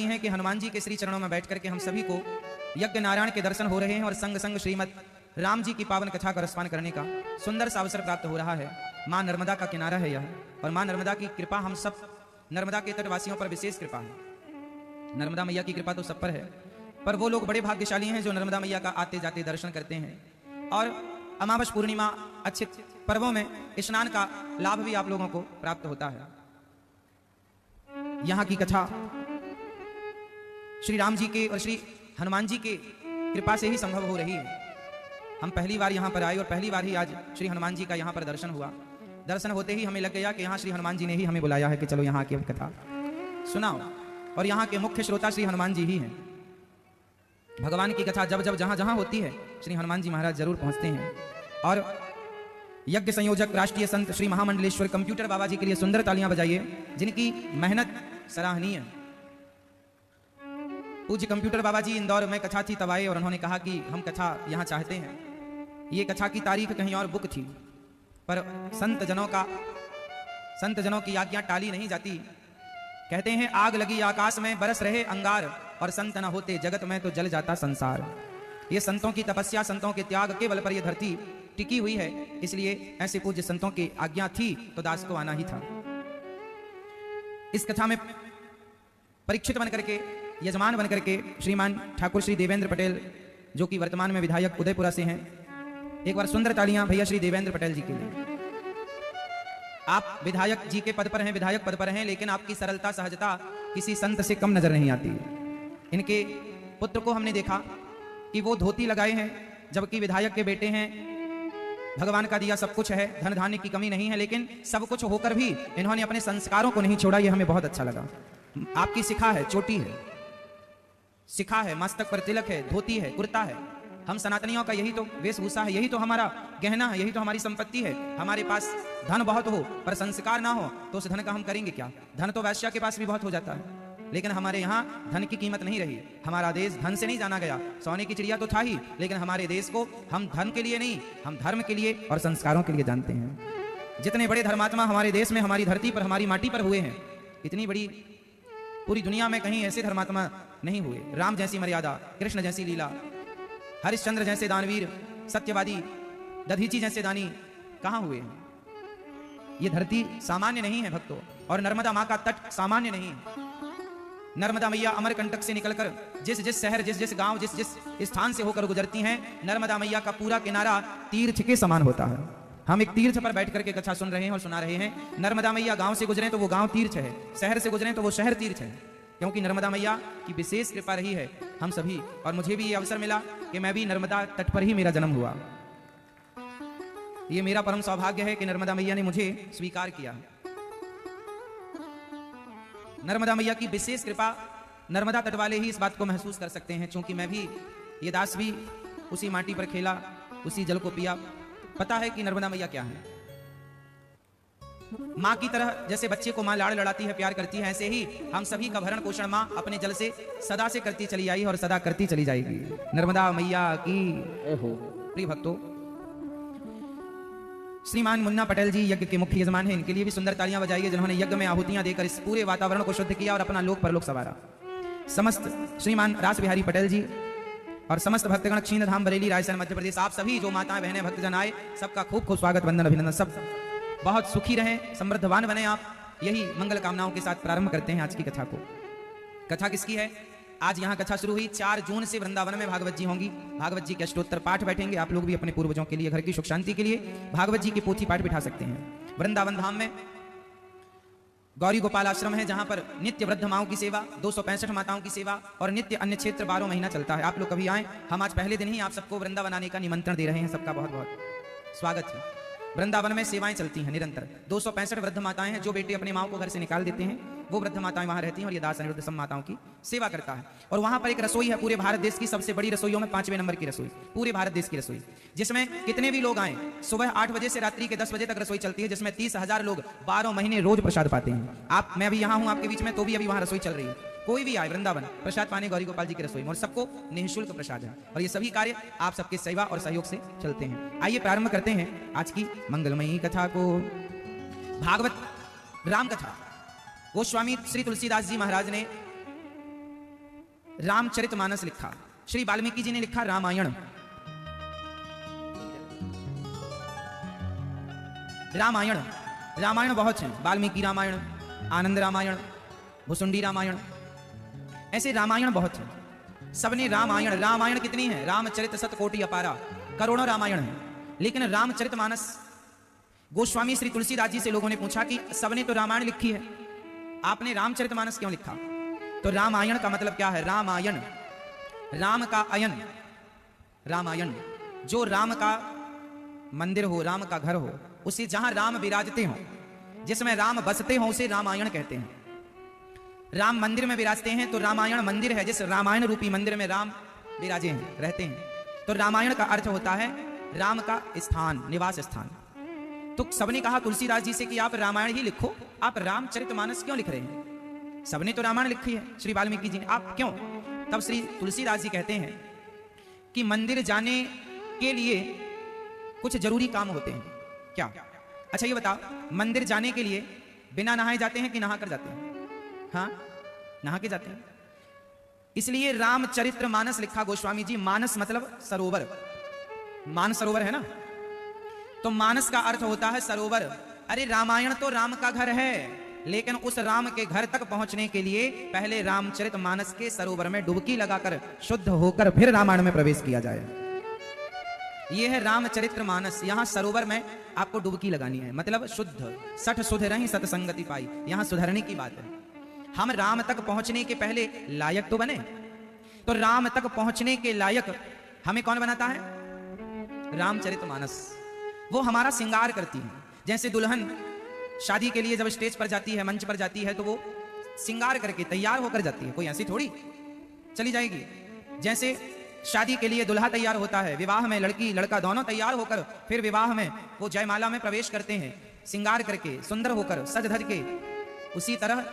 हैं कि हनुमान जी के श्री चरणों में बैठ करके हम सभी को यज्ञ नारायण के दर्शन हो रहे हैं और संग संग श्रीमद राम जी की पावन कथा का रसपान करने का सुंदर सा अवसर प्राप्त हो रहा है। माँ नर्मदा का किनारा है यह, और माँ नर्मदा की कृपा हम सब नर्मदा के तटवासियों पर विशेष कृपा है। नर्मदा मैया की कृपा तो सब पर है, पर वो लोग बड़े भाग्यशाली हैं जो नर्मदा मैया का आते जाते दर्शन करते हैं। और अमावस पूर्णिमा अच्छे पर्वों में स्नान का लाभ भी आप लोगों को प्राप्त होता है। यहाँ की कथा श्री राम जी के और श्री हनुमान जी के कृपा से ही संभव हो रही है। हम पहली बार यहाँ पर आए और पहली बार ही आज श्री हनुमान जी का यहाँ पर दर्शन हुआ। दर्शन होते ही हमें लग गया कि यहाँ श्री हनुमान जी ने ही हमें बुलाया है कि चलो यहाँ की कथा सुनाओ। और यहाँ के मुख्य श्रोता श्री हनुमान जी ही हैं। भगवान की कथा जब जब जहाँ जहाँ होती है श्री हनुमान जी महाराज जरूर पहुँचते हैं। और यज्ञ संयोजक राष्ट्रीय संत श्री महामंडलेश्वर कंप्यूटर बाबा जी के लिए सुंदर तालियां बजाइए, जिनकी मेहनत सराहनीय। पूज्य कंप्यूटर बाबा जी इंदौर में कथा थी तब आए और उन्होंने कहा कि हम कथा यहाँ चाहते हैं। ये कथा की तारीख कहीं और बुक थी, पर संत जनों की आज्ञा टाली नहीं जाती। कहते हैं आग लगी आकाश में बरस रहे अंगार, और संत न होते जगत में तो जल जाता संसार। ये संतों की तपस्या, संतों के त्याग के बल पर यह धरती टिकी हुई है, इसलिए ऐसे पूज्य संतों की आज्ञा थी तो दास को आना ही था। इस कथा में परीक्षित बनकर के, यजमान बनकर के श्रीमान ठाकुर श्री देवेंद्र पटेल, जो कि वर्तमान में विधायक उदयपुरा से हैं, एक बार सुंदर तालियां भैया श्री देवेंद्र पटेल जी के लिए। आप विधायक जी के पद पर हैं, विधायक पद पर हैं, लेकिन आपकी सरलता सहजता किसी संत से कम नजर नहीं आती। इनके पुत्र को हमने देखा कि वो धोती लगाए हैं, जबकि विधायक के बेटे हैं। भगवान का दिया सब कुछ है, धन धान्य की कमी नहीं है, लेकिन सब कुछ होकर भी इन्होंने अपने संस्कारों को नहीं छोड़ा। ये हमें बहुत अच्छा लगा। आपकी शिखा है, चोटी है, शिखा है, मस्तक पर तिलक है, धोती है, कुर्ता है। हम सनातनियों का यही तो वेशभूषा है, यही तो हमारा गहना है, यही तो हमारी संपत्ति है। हमारे पास धन बहुत हो पर संस्कार ना हो तो उस धन का हम करेंगे क्या? धन तो वैश्या के पास भी बहुत हो जाता है, लेकिन हमारे यहाँ धन की कीमत नहीं रही। हमारा देश धन से नहीं जाना गया। सोने की चिड़िया तो था ही, लेकिन हमारे देश को हम धन के लिए नहीं, हम धर्म के लिए और संस्कारों के लिए जानते हैं। जितने बड़े धर्मात्मा हमारे देश में, हमारी धरती पर, हमारी माटी पर हुए हैं, इतनी बड़ी पूरी दुनिया में कहीं ऐसे धर्मात्मा नहीं हुए। राम जैसी मर्यादा, कृष्ण जैसी लीला, हरिश्चंद्र जैसे दानवीर, सत्यवादी, दधीची जैसे दानी कहाँ हुए हैं? ये धरती सामान्य नहीं है भक्तों, और नर्मदा माँ का तट सामान्य नहीं है। नर्मदा मैया अमरकंटक से निकलकर जिस जिस शहर, जिस जिस गांव, जिस जिस स्थान से होकर गुजरती हैं, नर्मदा मैया का पूरा किनारा तीर्थ के समान होता है। हम एक तीर्थ पर बैठ करके कथा सुन रहे हैं और सुना रहे हैं। नर्मदा मैया गांव से गुजरे तो वो गांव तीर्थ है, शहर से गुजरे तो वो शहर तीर्थ है, क्योंकि नर्मदा मैया की विशेष कृपा रही है हम सभी। और मुझे भी ये अवसर मिला कि मैं भी नर्मदा तट पर ही मेरा जन्म हुआ। ये मेरा परम सौभाग्य है कि नर्मदा मैया ने मुझे स्वीकार किया। नर्मदा मैया की विशेष कृपा नर्मदा तट वाले ही इस बात को महसूस कर सकते हैं, क्योंकि मैं भी, ये दास भी उसी माटी पर खेला, उसी जल को पिया। पता है कि नर्मदा मैया क्या है। माँ की तरह जैसे बच्चे को माँ लाड़ लड़ाती है, प्यार करती है, ऐसे ही हम सभी का भरण पोषण माँ अपने जल से सदा से करती चली आई और सदा करती चली जाएगी। नर्मदा मैया की। प्रिय भक्तों, श्रीमान मुन्ना पटेल जी यज्ञ के मुख्य यजमान हैं, इनके लिए भी सुंदर तालियां बजाइए, जिन्होंने यज्ञ में आहुतियां देकर इस पूरे वातावरण को शुद्ध किया और अपना लोक परलोक सवारा। समस्त श्रीमान रास बिहारी पटेल जी और समस्त भक्तगण क्षीण धाम बरेली रायसेन मध्य प्रदेश, आप सभी जो माताएं बहनें भक्तजन आए, सबका खूब खूब स्वागत, वंदन, अभिनंदन। सब बहुत सुखी रहें, समृद्धवान बने आप, यही मंगल कामनाओं के साथ प्रारंभ करते हैं आज की कथा को। कथा किसकी है? आज यहाँ कथा शुरू हुई। 4 जून से वृंदावन में भागवत जी होंगी। भागवत जी के अष्टोत्तर पाठ बैठेंगे। आप लोग भी अपने पूर्वजों के लिए, घर की सुख शांति के लिए भागवत जी की पोथी पाठ बिठा सकते हैं। वृंदावन धाम में गौरी गोपाल आश्रम है, जहां पर नित्य वृद्ध माओं की सेवा, 265 माताओं की सेवा और नित्य अन्य क्षेत्र 12 महीना चलता है। आप लोग कभी आए, हम आज पहले दिन ही आप सबको वृंदावन आने का निमंत्रण दे रहे हैं। सबका बहुत बहुत स्वागत है। वृंदावन में सेवाएं चलती हैं निरंतर। 265 वृद्ध माताएं हैं, जो बेटे अपने माँ को घर से निकाल देते हैं, वो वृद्ध माताएं वहां रहती हैं, और ये दास अनिरुद्ध सब माताओं की सेवा करता है। और वहां पर एक रसोई है, पूरे भारत देश की सबसे बड़ी रसोइयों में 5वें नंबर की रसोई, पूरे भारत देश की रसोई, जिसमें कितने भी लोग आए, सुबह 8 बजे से रात्रि के 10 बजे तक रसोई चलती है, जिसमें 30,000 लोग 12 महीने रोज प्रसाद पाते हैं। मैं भी यहाँ हूँ आपके बीच में, तो भी अभी वहां रसोई चल रही है। कोई भी आए वृंदावन प्रसाद पाने गौरी गोपाल जी की रसोई में, और सबको निःशुल्क प्रसाद है। और ये सभी कार्य आप सबके सेवा और सहयोग से चलते हैं। आइए प्रारंभ करते हैं आज की मंगलमयी कथा को। भागवत राम कथा। गोस्वामी श्री तुलसीदास जी महाराज ने रामचरितमानस लिखा। श्री वाल्मीकि जी ने लिखा रामायण। रामायण रामायण बहुत हैं, वाल्मीकि रामायण, आनंद रामायण, भुसुंडी रामायण, ऐसे रामायण बहुत हैं। सबने रामायण, रामायण कितनी है? रामचरित शतकोटि अपारा, करोड़ों रामायण है। लेकिन रामचरितमानस, गोस्वामी श्री तुलसीदास जी से लोगों ने पूछा कि सबने तो रामायण लिखी है, आपने रामचरितमानस क्यों लिखा? तो रामायण का मतलब क्या है? रामायण, राम का अयन, रामायण जो राम का मंदिर हो, राम का घर हो, उसे जहां राम विराजते हो, जिसमें राम बसते हो, उसे रामायण कहते हैं। राम मंदिर में विराजते हैं तो रामायण मंदिर है, जिस रामायण रूपी मंदिर में राम विराजे हैं, रहते हैं। तो रामायण का अर्थ होता है राम का स्थान, निवास स्थान। तो सबने कहा तुलसीदास जी से कि आप रामायण ही लिखो, आप रामचरितमानस क्यों लिख रहे हैं? सबने तो रामायण लिखी है, श्री वाल्मीकि जी ने, आप क्यों? तब श्री तुलसीदास जी कहते हैं कि मंदिर जाने के लिए कुछ जरूरी काम होते हैं। क्या? अच्छा ये बताओ, मंदिर जाने के लिए बिना नहाए जाते हैं कि नहा कर जाते हैं? हाँ, नहा के जाते हैं। इसलिए रामचरितमानस लिखा गोस्वामी जी। मानस मतलब सरोवर, मानस सरोवर है ना, तो मानस का अर्थ होता है सरोवर। अरे रामायण तो राम का घर है, लेकिन उस राम के घर तक पहुंचने के लिए पहले रामचरितमानस के सरोवर में डुबकी लगाकर शुद्ध होकर फिर रामायण में प्रवेश किया जाए। यह है रामचरितमानस। यहां सरोवर में आपको डुबकी लगानी है, मतलब शुद्ध, सठ सुध रही सतसंगति पाई, यहां सुधरने की बात है। हम राम तक पहुंचने के पहले लायक तो बने। तो राम तक पहुंचने के लायक हमें कौन बनाता है? रामचरितमानस। वो हमारा श्रृंगार करती है। जैसे दुल्हन शादी के लिए जब स्टेज पर जाती है, मंच पर जाती है, तो वो श्रृंगार करके तैयार होकर जाती है, कोई ऐसी थोड़ी चली जाएगी। जैसे शादी के लिए दुल्हा तैयार होता है, विवाह में लड़की लड़का दोनों तैयार होकर फिर विवाह में वो जयमाला में प्रवेश करते हैं, श्रृंगार करके, सुंदर होकर, सज धज के। उसी तरह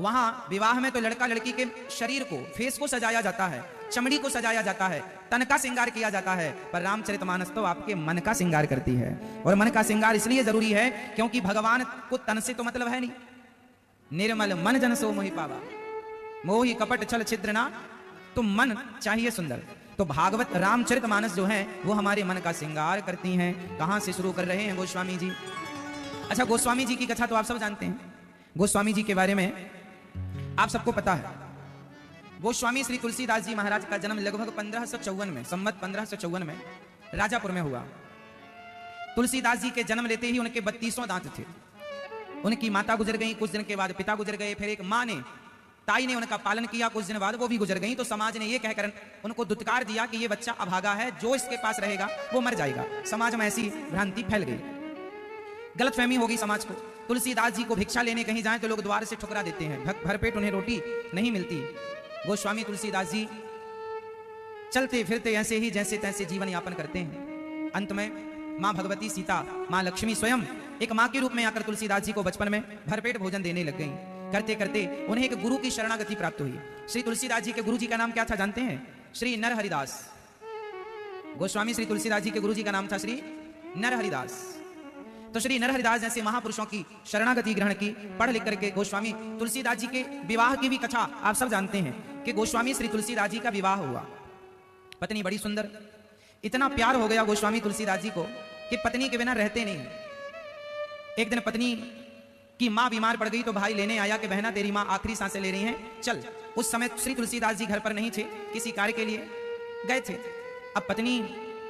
वहां विवाह में तो लड़का लड़की के शरीर को, फेस को सजाया जाता है, चमड़ी को सजाया जाता है, तन का श्रृंगार किया जाता है। पर रामचरितमानस तो आपके मन का श्रृंगार करती है। और मन का श्रृंगार इसलिए जरूरी है क्योंकि भगवान को तन से तो मतलब है नहीं। निर्मल मन जन सो मोहि पावा, मोहि कपट छल छिद्र ना, तो मन चाहिए सुंदर। तो भागवत रामचरितमानस जो है वो हमारे मन का श्रृंगार करती हैं। कहां से शुरू कर रहे हैं गोस्वामी जी? अच्छा, गोस्वामी जी की कथा तो आप सब जानते हैं। गोस्वामी जी के बारे में आप सबको पता है। गोस्वामी श्री तुलसीदास जी महाराज का जन्म लगभग 1554 में, संवत 1554 में राजापुर में हुआ। तुलसीदास जी के जन्म लेते ही उनके 32 दांत थे। उनकी माता गुजर गई, कुछ दिन के बाद पिता गुजर गए, फिर एक माँ ने, ताई ने उनका पालन किया, कुछ दिन बाद वो भी गुजर गई। तो समाज ने ये कहकर उनको दुत्कार दिया कि ये बच्चा अभागा है, जो इसके पास रहेगा वो मर जाएगा। समाज में ऐसी भ्रांति फैल गई, गलतफहमी हो गई समाज को। तुलसीदास जी को भिक्षा लेने कहीं जाएं तो लोग द्वार से ठुकरा देते हैं, भरपेट उन्हें रोटी नहीं मिलती। गोस्वामी तुलसीदास जी चलते फिरते ऐसे ही जैसे तैसे जीवन यापन करते हैं। अंत में माँ भगवती सीता, माँ लक्ष्मी स्वयं एक माँ के रूप में आकर तुलसीदास जी को बचपन में भरपेट भोजन देने लग गई। करते करते उन्हें एक गुरु की शरणागति प्राप्त हुई। श्री तुलसीदास जी के गुरु जी का नाम क्या था जानते हैं? श्री नरहरिदास। गोस्वामी श्री तुलसीदास जी के गुरु जी का नाम था श्री नरहरिदास। तो श्री नरहरिदास जैसे महापुरुषों की शरणागति ग्रहण की, पढ़ लिख करके गोस्वामी तुलसीदास जी के विवाह की भी कथा आप सब जानते हैं कि गोस्वामी श्री तुलसीदास जी का विवाह हुआ। पत्नी बड़ी सुंदर, इतना प्यार हो गया गोस्वामी तुलसीदास जी को कि पत्नी के बिना रहते नहीं। एक दिन पत्नी की माँ बीमार पड़ गई तो भाई लेने आया कि बहना तेरी माँ आखिरी सांसें ले रही हैं, चल। उस समय श्री तुलसीदास जी घर पर नहीं थे, किसी कार्य के लिए गए थे। अब पत्नी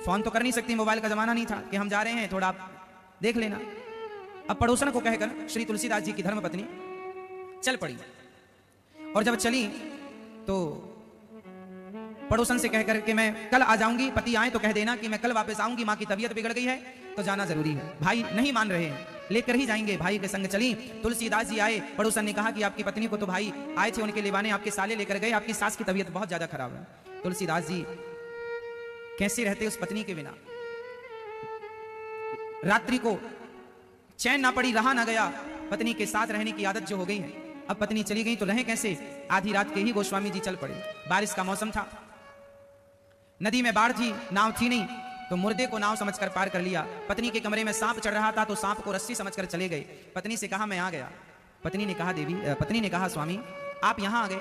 फोन तो कर नहीं सकती, मोबाइल का जमाना नहीं था कि हम जा रहे हैं, थोड़ा आप देख लेना। अब पड़ोसन को कहकर श्री तुलसीदास जी की धर्मपत्नी चल पड़ी। और जब चली तो पड़ोसन से कहकर कि मैं कल आ जाऊंगी, पति आए तो कह देना कि मैं कल वापस आऊंगी, माँ की तबीयत बिगड़ गई है तो जाना जरूरी है। भाई नहीं मान रहे हैं, लेकर ही जाएंगे। भाई के संग चली। तुलसीदास जी आए, पड़ोसन ने कहा कि आपकी पत्नी को तो भाई आए थे उनके लिवाने, आपके साले लेकर गए, आपकी सास की तबीयत बहुत ज्यादा खराब है। तुलसीदास जी कैसे रहते उस पत्नी के बिना? रात्रि को चैन ना पड़ी, रहा ना गया, पत्नी के साथ रहने की आदत जो हो गई है। अब पत्नी चली गई तो रहे कैसे? आधी रात के ही गोस्वामी जी चल पड़े। बारिश का मौसम था, नदी में बाढ़ थी, नाव थी नहीं, तो मुर्दे को नाव समझकर पार कर लिया। पत्नी के कमरे में सांप चढ़ रहा था तो सांप को रस्सी समझकर चले गए। पत्नी से कहा मैं आ गया। पत्नी ने कहा स्वामी आप यहाँ आ गए,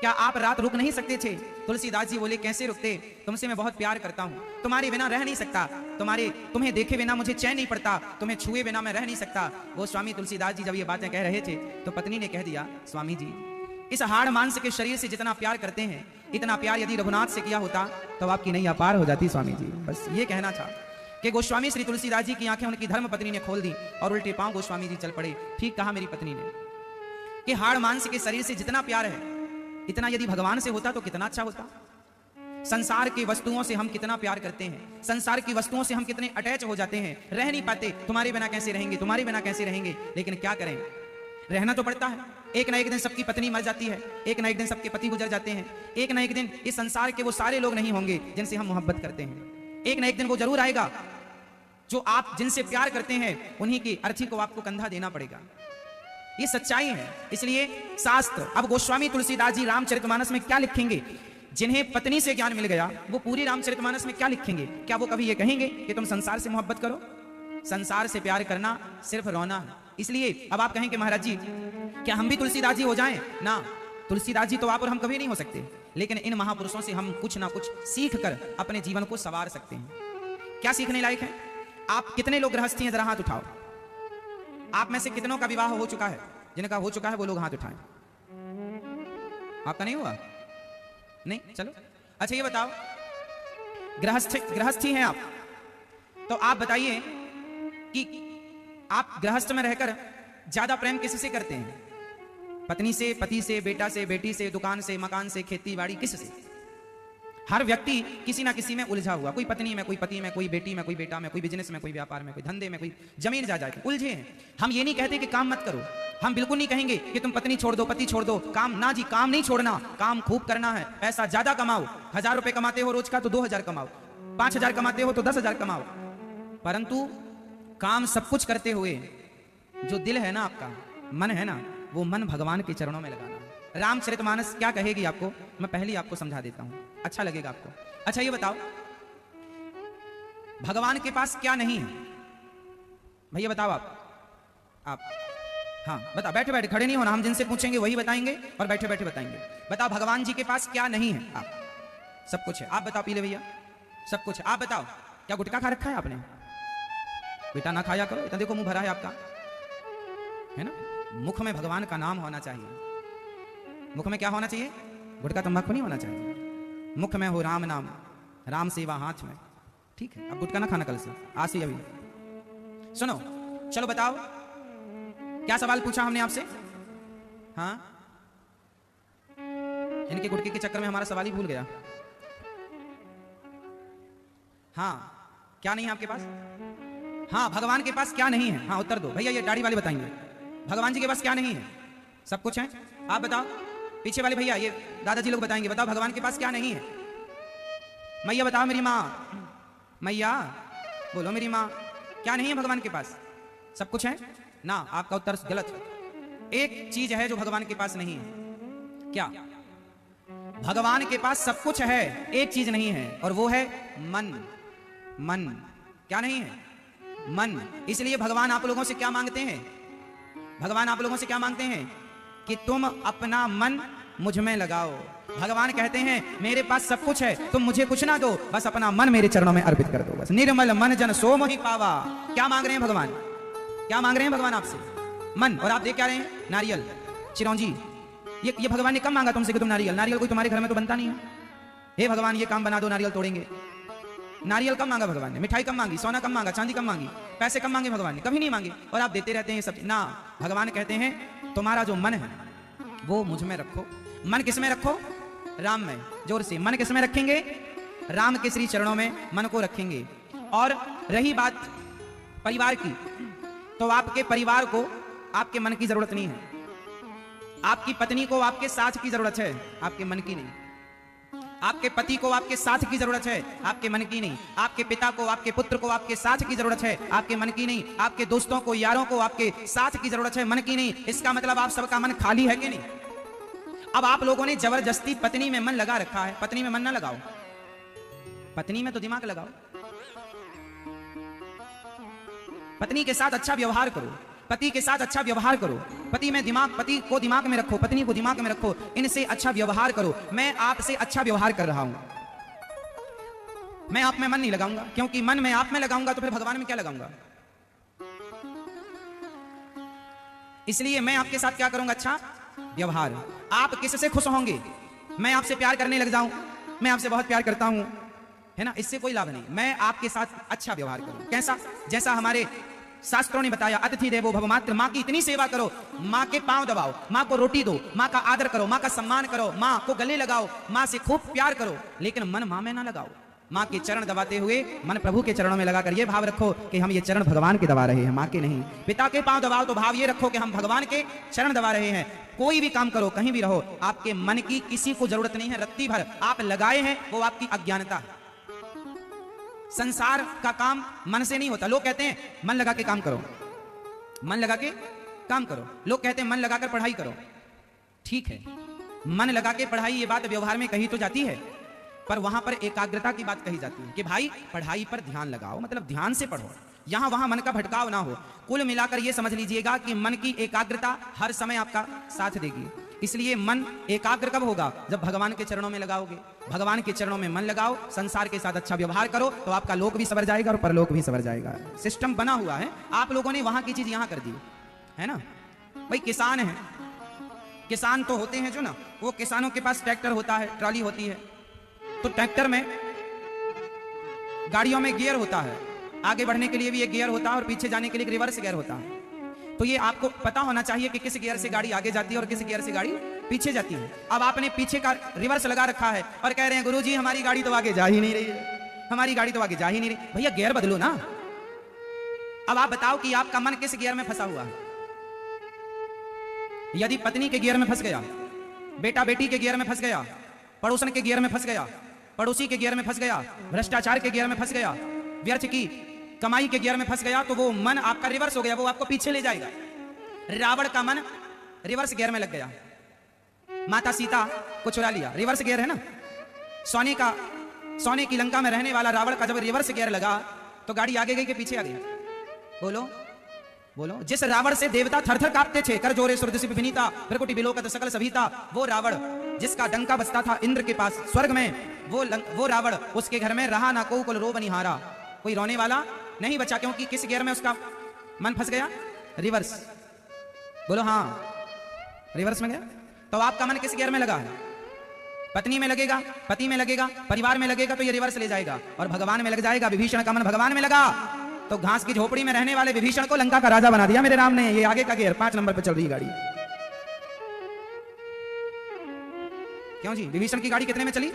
क्या आप रात रुक नहीं सकते थे? तुलसीदास जी बोले, कैसे रुकते, तुमसे मैं बहुत प्यार करता हूँ, तुम्हारे बिना रह नहीं सकता, तुम्हें देखे बिना मुझे चैन नहीं पड़ता, तुम्हें छुए बिना मैं रह नहीं सकता। वो स्वामी तुलसीदास जी जब ये बातें कह रहे थे तो पत्नी ने कह दिया, स्वामी जी इस हाड़ मांस के शरीर से जितना प्यार करते हैं, इतना प्यार यदि रघुनाथ से किया होता तो आपकी नैया पार हो जाती स्वामी जी। बस ये कहना था कि गोस्वामी श्री तुलसीदास जी की आंखें उनकी धर्म पत्नी ने खोल दी और उल्टे पांव गोस्वामी जी चल पड़े। ठीक कहा मेरी पत्नी ने कि हाड़ मांस के शरीर से जितना प्यार है, इतना यदि भगवान से होता तो कितना अच्छा होता। संसार की वस्तुओं से हम कितना प्यार करते हैं, संसार की वस्तुओं से हम कितने अटैच हो जाते हैं, रह नहीं पाते, तुम्हारे बिना कैसे रहेंगे, तुम्हारे बिना कैसे रहेंगे। लेकिन क्या करें, रहना तो पड़ता है। एक ना एक दिन सबकी पत्नी मर जाती है, एक ना एक दिन सबके पति गुजर जाते हैं, एक ना एक दिन इस संसार के वो सारे लोग नहीं होंगे जिनसे हम मोहब्बत करते हैं। एक ना एक दिन वो जरूर आएगा, जो आप जिनसे प्यार करते हैं उन्हीं की अर्थी को आपको कंधा देना पड़ेगा। ये सच्चाई है। इसलिए शास्त्र, अब गोस्वामी तुलसीदास जी रामचरितमानस में क्या लिखेंगे, जिन्हें पत्नी से ज्ञान मिल गया वो पूरी रामचरितमानस में क्या लिखेंगे? क्या वो कभी ये कहेंगे कि तुम संसार से मोहब्बत करो? संसार से प्यार करना सिर्फ रोना है। इसलिए अब आप कहेंगे महाराज जी क्या हम भी तुलसीदास जी हो जाएं? ना, तुलसीदास जी तो आप और हम कभी नहीं हो सकते, लेकिन इन महापुरुषों से हम कुछ ना कुछ सीख कर अपने जीवन को संवार सकते हैं। क्या सीखने लायक है? आप कितने लोग गृहस्थी हैं, जरा हाथ उठाओ। आप में से कितनों का विवाह हो चुका है? जिनका हो चुका है वो लोग हाथ उठाएं। आपका नहीं हुआ? नहीं, चलो अच्छा ये बताओ, गृहस्थी हैं आप, तो आप बताइए कि आप गृहस्थ में रहकर ज्यादा प्रेम किससे करते हैं? पत्नी से, पति से, बेटा से, बेटी से, दुकान से, मकान से, खेती बाड़ी, किससे? हर व्यक्ति किसी ना किसी में उलझा हुआ, कोई पत्नी में, कोई पति में, कोई बेटी में, कोई बेटा में, कोई बिजनेस में, कोई व्यापार में, कोई धंधे में, कोई जमीन जायदाद में उलझे हैं। हम ये नहीं कहते कि काम मत करो, हम बिल्कुल नहीं कहेंगे कि तुम पत्नी छोड़ दो, पति छोड़ दो, काम ना जी, काम नहीं छोड़ना, काम खूब करना है, पैसा ज्यादा कमाओ। 1000 रुपए कमाते हो रोज का तो 2000 कमाओ, 5000 कमाते हो तो 10,000 कमाओ, परंतु काम सब कुछ करते हुए जो दिल है ना आपका, मन है ना, वो मन भगवान के चरणों में लगाना। रामचरितमानस क्या कहेगी आपको, मैं पहले ही आपको समझा देता हूं, अच्छा लगेगा आपको। अच्छा ये बताओ, भगवान के पास क्या नहीं है? भैया बताओ आप हाँ बताओ, बैठे बैठे, खड़े नहीं होना, हम जिनसे पूछेंगे वही बताएंगे और बैठे बैठे बताएंगे। बताओ भगवान जी के पास क्या नहीं है? आप सब कुछ है। आप बताओ पीले भैया, सब कुछ है। आप बताओ, क्या गुटखा खा रखा है आपने? बेटा ना खाया करो, इतना देखो मुंह भरा है आपका, है ना। मुख में भगवान का नाम होना चाहिए। मुख में क्या होना चाहिए? गुटखा तंबाकू नहीं होना चाहिए। मुख में हो राम नाम, राम सेवा हाथ में, ठीक है। अब गुटखा ना खाना कल से, आज से अभी। सुनो, चलो बताओ क्या सवाल पूछा हमने आपसे? हाँ, इनके गुटके के चक्कर में हमारा सवाल ही भूल गया। हाँ, क्या नहीं है आपके पास? हाँ, भगवान के पास क्या नहीं है? हाँ उत्तर दो भैया, ये दाढ़ी वाले बताएंगे। भगवान जी के पास क्या नहीं है? सब कुछ है। आप बताओ, पीछे वाले भैया, ये दादाजी लोग बताएंगे। बताओ भगवान के पास क्या नहीं है? मैया बताओ, मेरी माँ, मैया बोलो मेरी माँ, क्या नहीं है भगवान के पास? सब कुछ है ना। आपका उत्तर गलत है। एक चीज है जो भगवान के पास नहीं है। क्या? भगवान के पास सब कुछ है, एक चीज नहीं है, और वो है मन। मन क्या नहीं है? मन। इसलिए भगवान आप लोगों से क्या मांगते हैं? भगवान आप लोगों से क्या मांगते हैं? कि तुम अपना मन मुझ में लगाओ। भगवान कहते हैं मेरे पास सब कुछ है, तुम मुझे कुछ ना दो, बस अपना मन मेरे चरणों में अर्पित कर दो। बस निर्मल मन जन सो मोहि पावा। क्या मांग रहे हैं भगवान? क्या मांग रहे हैं भगवान आपसे? मन। और आप देख क्या रहे हैं? नारियल, चिरौंजी। ये भगवान ने कब मांगा तुमसे कि तुम नारियल? नारियल कोई तुम्हारे घर में तो बनता नहीं है। हे भगवान ये काम बना दो, नारियल तोड़ेंगे। नारियल कब मांगा भगवान ने? मिठाई कब मांगी? सोना कब मांगा? चांदी कब मांगी? पैसे कब मांगे भगवान ने? कभी नहीं मांगे। और आप देते रहते हैं सब ना। भगवान कहते हैं तुम्हारा जो मन है वो मुझ में रखो। मन किस में रखो? राम में। जोर से, मन किस में रखेंगे? राम के श्री चरणों में मन को रखेंगे। और रही बात परिवार की, तो आपके परिवार को आपके मन की जरूरत नहीं है। आपकी पत्नी को आपके साथ की जरूरत है, आपके मन की नहीं। आपके पति को आपके साथ की जरूरत है, आपके मन की नहीं। आपके पिता को, आपके पुत्र को आपके साथ की जरूरत है, आपके मन की नहीं। आपके दोस्तों को, यारों को आपके साथ की जरूरत है, मन की नहीं। इसका मतलब आप सबका मन खाली है कि नहीं? अब आप लोगों ने जबरदस्ती पत्नी में मन लगा रखा है। पत्नी में मन ना लगाओ, पत्नी में तो दिमाग लगाओ। पत्नी के साथ अच्छा व्यवहार करो, पति के साथ अच्छा व्यवहार करो। पति को दिमाग में रखो, पत्नी को दिमाग में रखो, इनसे अच्छा व्यवहार करो। मैं आपसे अच्छा व्यवहार कर रहा हूं, मैं आप में मन नहीं लगाऊंगा, क्योंकि मन मैं आप में लगाऊंगा तो फिर भगवान में क्या लगाऊंगा। इसलिए मैं आपके साथ क्या करूंगा, अच्छा व्यवहार। आप किससे खुश होंगे, मैं आपसे प्यार करने लग जाऊं, मैं आपसे बहुत प्यार करता हूं, है ना, इससे कोई लाभ नहीं। मैं आपके साथ अच्छा व्यवहार करूं, कैसा, जैसा हमारे शास्त्रों ने बताया, अतिथि देवो भव। मात्र माँ की इतनी सेवा करो, माँ के पांव दबाओ, माँ को रोटी दो, माँ का आदर करो, माँ का सम्मान करो, माँ को गले लगाओ, माँ से खूब प्यार करो, लेकिन मन माँ में ना लगाओ। माँ के चरण दबाते हुए मन प्रभु के चरणों में लगाकर ये भाव रखो कि हम ये चरण भगवान के दबा रहे हैं, माँ के नहीं। पिता के पांव दबाओ तो भाव ये रखो कि हम भगवान के चरण दबा रहे हैं। कोई भी काम करो, कहीं भी रहो, आपके मन की किसी को जरूरत नहीं है, रत्ती भर आप लगाए हैं, वो आपकी अज्ञानता है। संसार का काम मन से नहीं होता। लोग कहते हैं मन लगा के काम करो, मन लगा के काम करो। लोग कहते हैं मन लगाकर पढ़ाई करो, ठीक है, मन लगा के पढ़ाई, ये बात व्यवहार में कही तो जाती है, पर वहां पर एकाग्रता की बात कही जाती है कि भाई पढ़ाई पर ध्यान लगाओ, मतलब ध्यान से पढ़ो, यहां वहां मन का भटकाव ना हो। कुल मिलाकर यह समझ लीजिएगा कि मन की एकाग्रता हर समय आपका साथ देगी। इसलिए मन एकाग्र कब होगा, जब भगवान के चरणों में लगाओगे। भगवान के चरणों में मन लगाओ, संसार के साथ अच्छा व्यवहार करो, तो आपका लोक भी सवर जाएगा और परलोक भी सवर जाएगा। सिस्टम बना हुआ है, आप लोगों ने वहां की चीज यहां कर दी है ना। भाई किसान है, किसान तो होते हैं जो ना, वो किसानों के पास ट्रैक्टर होता है, ट्रॉली होती है, तो ट्रैक्टर में गाड़ियों में गियर होता है, आगे बढ़ने के लिए भी एक गियर होता है और पीछे जाने के लिए रिवर्स गियर होता है। तो ये आपको पता होना चाहिए कि किस गियर से गाड़ी आगे जाती है और किस गियर से गाड़ी पीछे जाती है। अब आपने पीछे का रिवर्स लगा रखा है और कह रहे हैं गुरुजी हमारी गाड़ी तो आगे जा ही नहीं रही है, हमारी गाड़ी तो आगे जा ही नहीं रही। भैया गियर बदलो ना। अब आप बताओ कि आपका मन किस गियर में फंसा हुआ है। यदि पत्नी के गियर में फंस गया, बेटा बेटी के गियर में फंस गया, पड़ोसन के गियर में फंस गया, पड़ोसी के गियर में फंस गया, भ्रष्टाचार के गियर में फंस गया, व्यर्थ की कमाई के गियर में फंस गया, तो वो मन आपका रिवर्स हो गया, वो आपको पीछे ले जाएगा। रावण का मन रिवर्स गियर में लग गया, माता सीता को चुरा लिया, रिवर्स गियर है ना। सोने की लंका में रहने वाला रावण का जब रिवर्स गियर लगा तो गाड़ी आगे गई कि पीछे आ गई। बोलो बोलो। जिस रावण से देवता थरथर कांपते थे, कर जोरे सुरदि विनीता प्रकुटि बिलोकत सकल सभीता, वो रावण जिसका डंका बजता था इंद्र के पास स्वर्ग में, वो रावण, उसके घर में रहा ना को कुल रो बनिहारा, कोई रोने वाला नहीं बचा, क्योंकि किस गियर में उसका मन फंस गया, रिवर्स। बोलो हाँ, रिवर्स में गया। तो आपका मन किस गियर में लगा है, पत्नी में लगेगा, पति में लगेगा, परिवार में लगेगा तो ये रिवर्स ले जाएगा और भगवान में लग जाएगा। विभीषण का मन भगवान में लगा तो घास की झोपड़ी में रहने वाले विभीषण को लंका का राजा बना दिया मेरे राम ने। ये आगे का गियर 5 नंबर पे चल रही गाड़ी। क्यों जी, विभीषण की गाड़ी कितने में चली,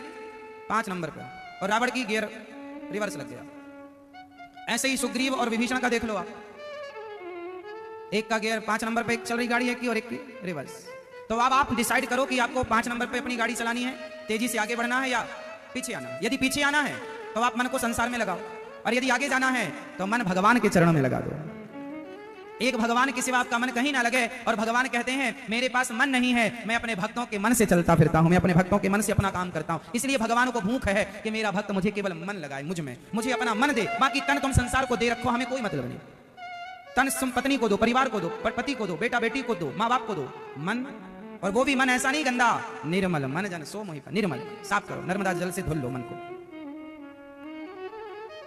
5 नंबर पे, और रावण की गियर रिवर्स लग गया। ऐसे ही सुग्रीव और विभीषण का देख लो आप, एक का गियर 5 नंबर पे चल रही गाड़ी है की और एक की रिवर्स। तो अब आप डिसाइड करो कि आपको 5 नंबर पे अपनी गाड़ी चलानी है, तेजी से आगे बढ़ना है या पीछे आना है। यदि पीछे आना है तो आप मन को संसार में लगाओ, और यदि आगे जाना है तो मन भगवान के चरणों में लगा दो। एक भगवान के सिवा आपका मन कहीं ना लगे, और भगवान कहते हैं मेरे पास मन नहीं है, मैं अपने भक्तों के मन से चलता फिरता हूं, मैं अपने भक्तों के मन से अपना काम करता हूं। इसलिए भगवान को भूख है कि मेरा भक्त मुझे केवल मन लगाए, मुझे अपना मन दे, बाकी तन तुम संसार को दे रखो, हमें कोई मतलब नहीं। तन तुम पत्नी को दो, परिवार को दो, पति को दो, बेटा बेटी को दो, माँ बाप को दो, मन, और वो भी मन ऐसा नहीं गंदा, निर्मल मन जन सो मोहि, निर्मल साफ करो, नर्मदा जल से धुल लो मन को।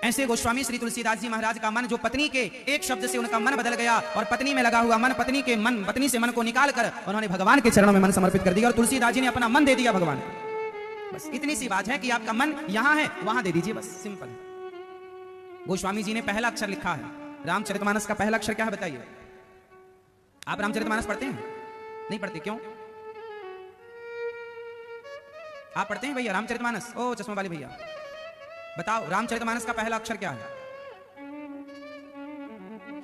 ऐसे गोस्वामी श्री तुलसीदास जी महाराज का मन, जो पत्नी के एक शब्द से उनका मन बदल गया और पत्नी में लगा हुआ मन, पत्नी से मन को निकाल कर उन्होंने भगवान के चरणों में मन समर्पित कर दिया, और तुलसीदास जी ने अपना मन दे दिया भगवान को। बस इतनी सी बात है कि आपका मन यहां है, वहां दे दीजिए, बस सिंपल। गोस्वामी जी ने पहला अक्षर लिखा है, रामचरितमानस का पहला अक्षर क्या है बताइए। आप रामचरितमानस पढ़ते हैं? नहीं पढ़ते, क्यों? आप पढ़ते हैं भैया रामचरितमानस? ओ चश्मा वाले भैया बताओ, रामचरितमानस का पहला अक्षर क्या है?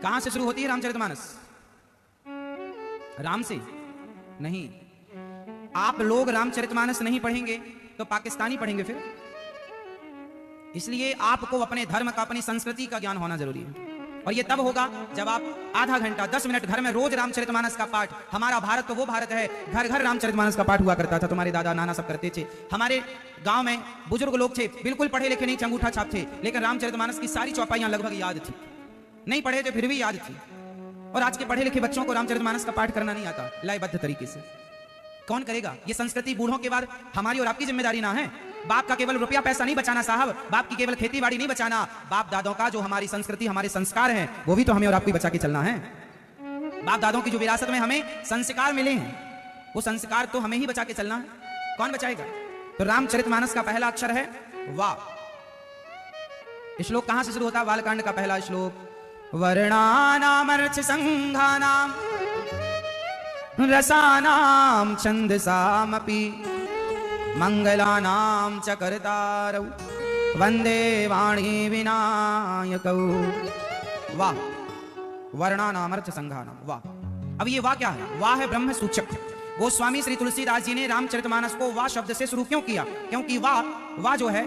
कहां से शुरू होती है रामचरितमानस? राम से नहीं। आप लोग रामचरितमानस नहीं पढ़ेंगे तो पाकिस्तानी पढ़ेंगे फिर। इसलिए आपको अपने धर्म का, अपनी संस्कृति का ज्ञान होना जरूरी है, और ये तब होगा जब आप आधा घंटा 10 मिनट घर में रोज रामचरितमानस का पाठ। हमारा भारत तो वो भारत है, घर घर रामचरितमानस का पाठ हुआ करता था, तुम्हारे दादा नाना सब करते थे। हमारे गांव में बुजुर्ग लोग थे, बिल्कुल पढ़े लिखे नहीं, अंगूठा छाप थे, लेकिन रामचरितमानस की सारी चौपाइयां लगभग याद थी, नहीं पढ़े थे फिर भी याद थी। और आज के पढ़े लिखे बच्चों को रामचरितमानस का पाठ करना नहीं आता लयबद्ध तरीके से। कौन करेगा? ये संस्कृति बूढ़ों के बाद हमारी और आपकी जिम्मेदारी ना है। बाप का केवल रुपया पैसा नहीं बचाना साहब, बाप की केवल खेती बाड़ी नहीं बचाना, बाप दादों का जो हमारी संस्कृति हमारे संस्कार हैं वो भी तो हमें और आपको बचा के चलना है। बाप दादों की जो विरासत में हमें संस्कार मिले हैं वो संस्कार तो हमें ही बचा के चलना है। कौन बचाएगा? तो रामचरितमानस का पहला अक्षर है वा। श्लोक कहां से शुरू होता है? बालकांड का पहला श्लोक, वर्णानामर्च संघानाम रसानाम छंदसामपि मंगलानाम च कर्तारौ वंदे वाणी विनायकौ। वाह, वर्णानामर्च संघानाम, वाह। अब ये वाह क्या है? वाह है ब्रह्म सूचक। गोस्वामी श्री तुलसीदास जी ने रामचरितमानस को वाह शब्द से शुरू क्यों किया? क्योंकि वाह जो है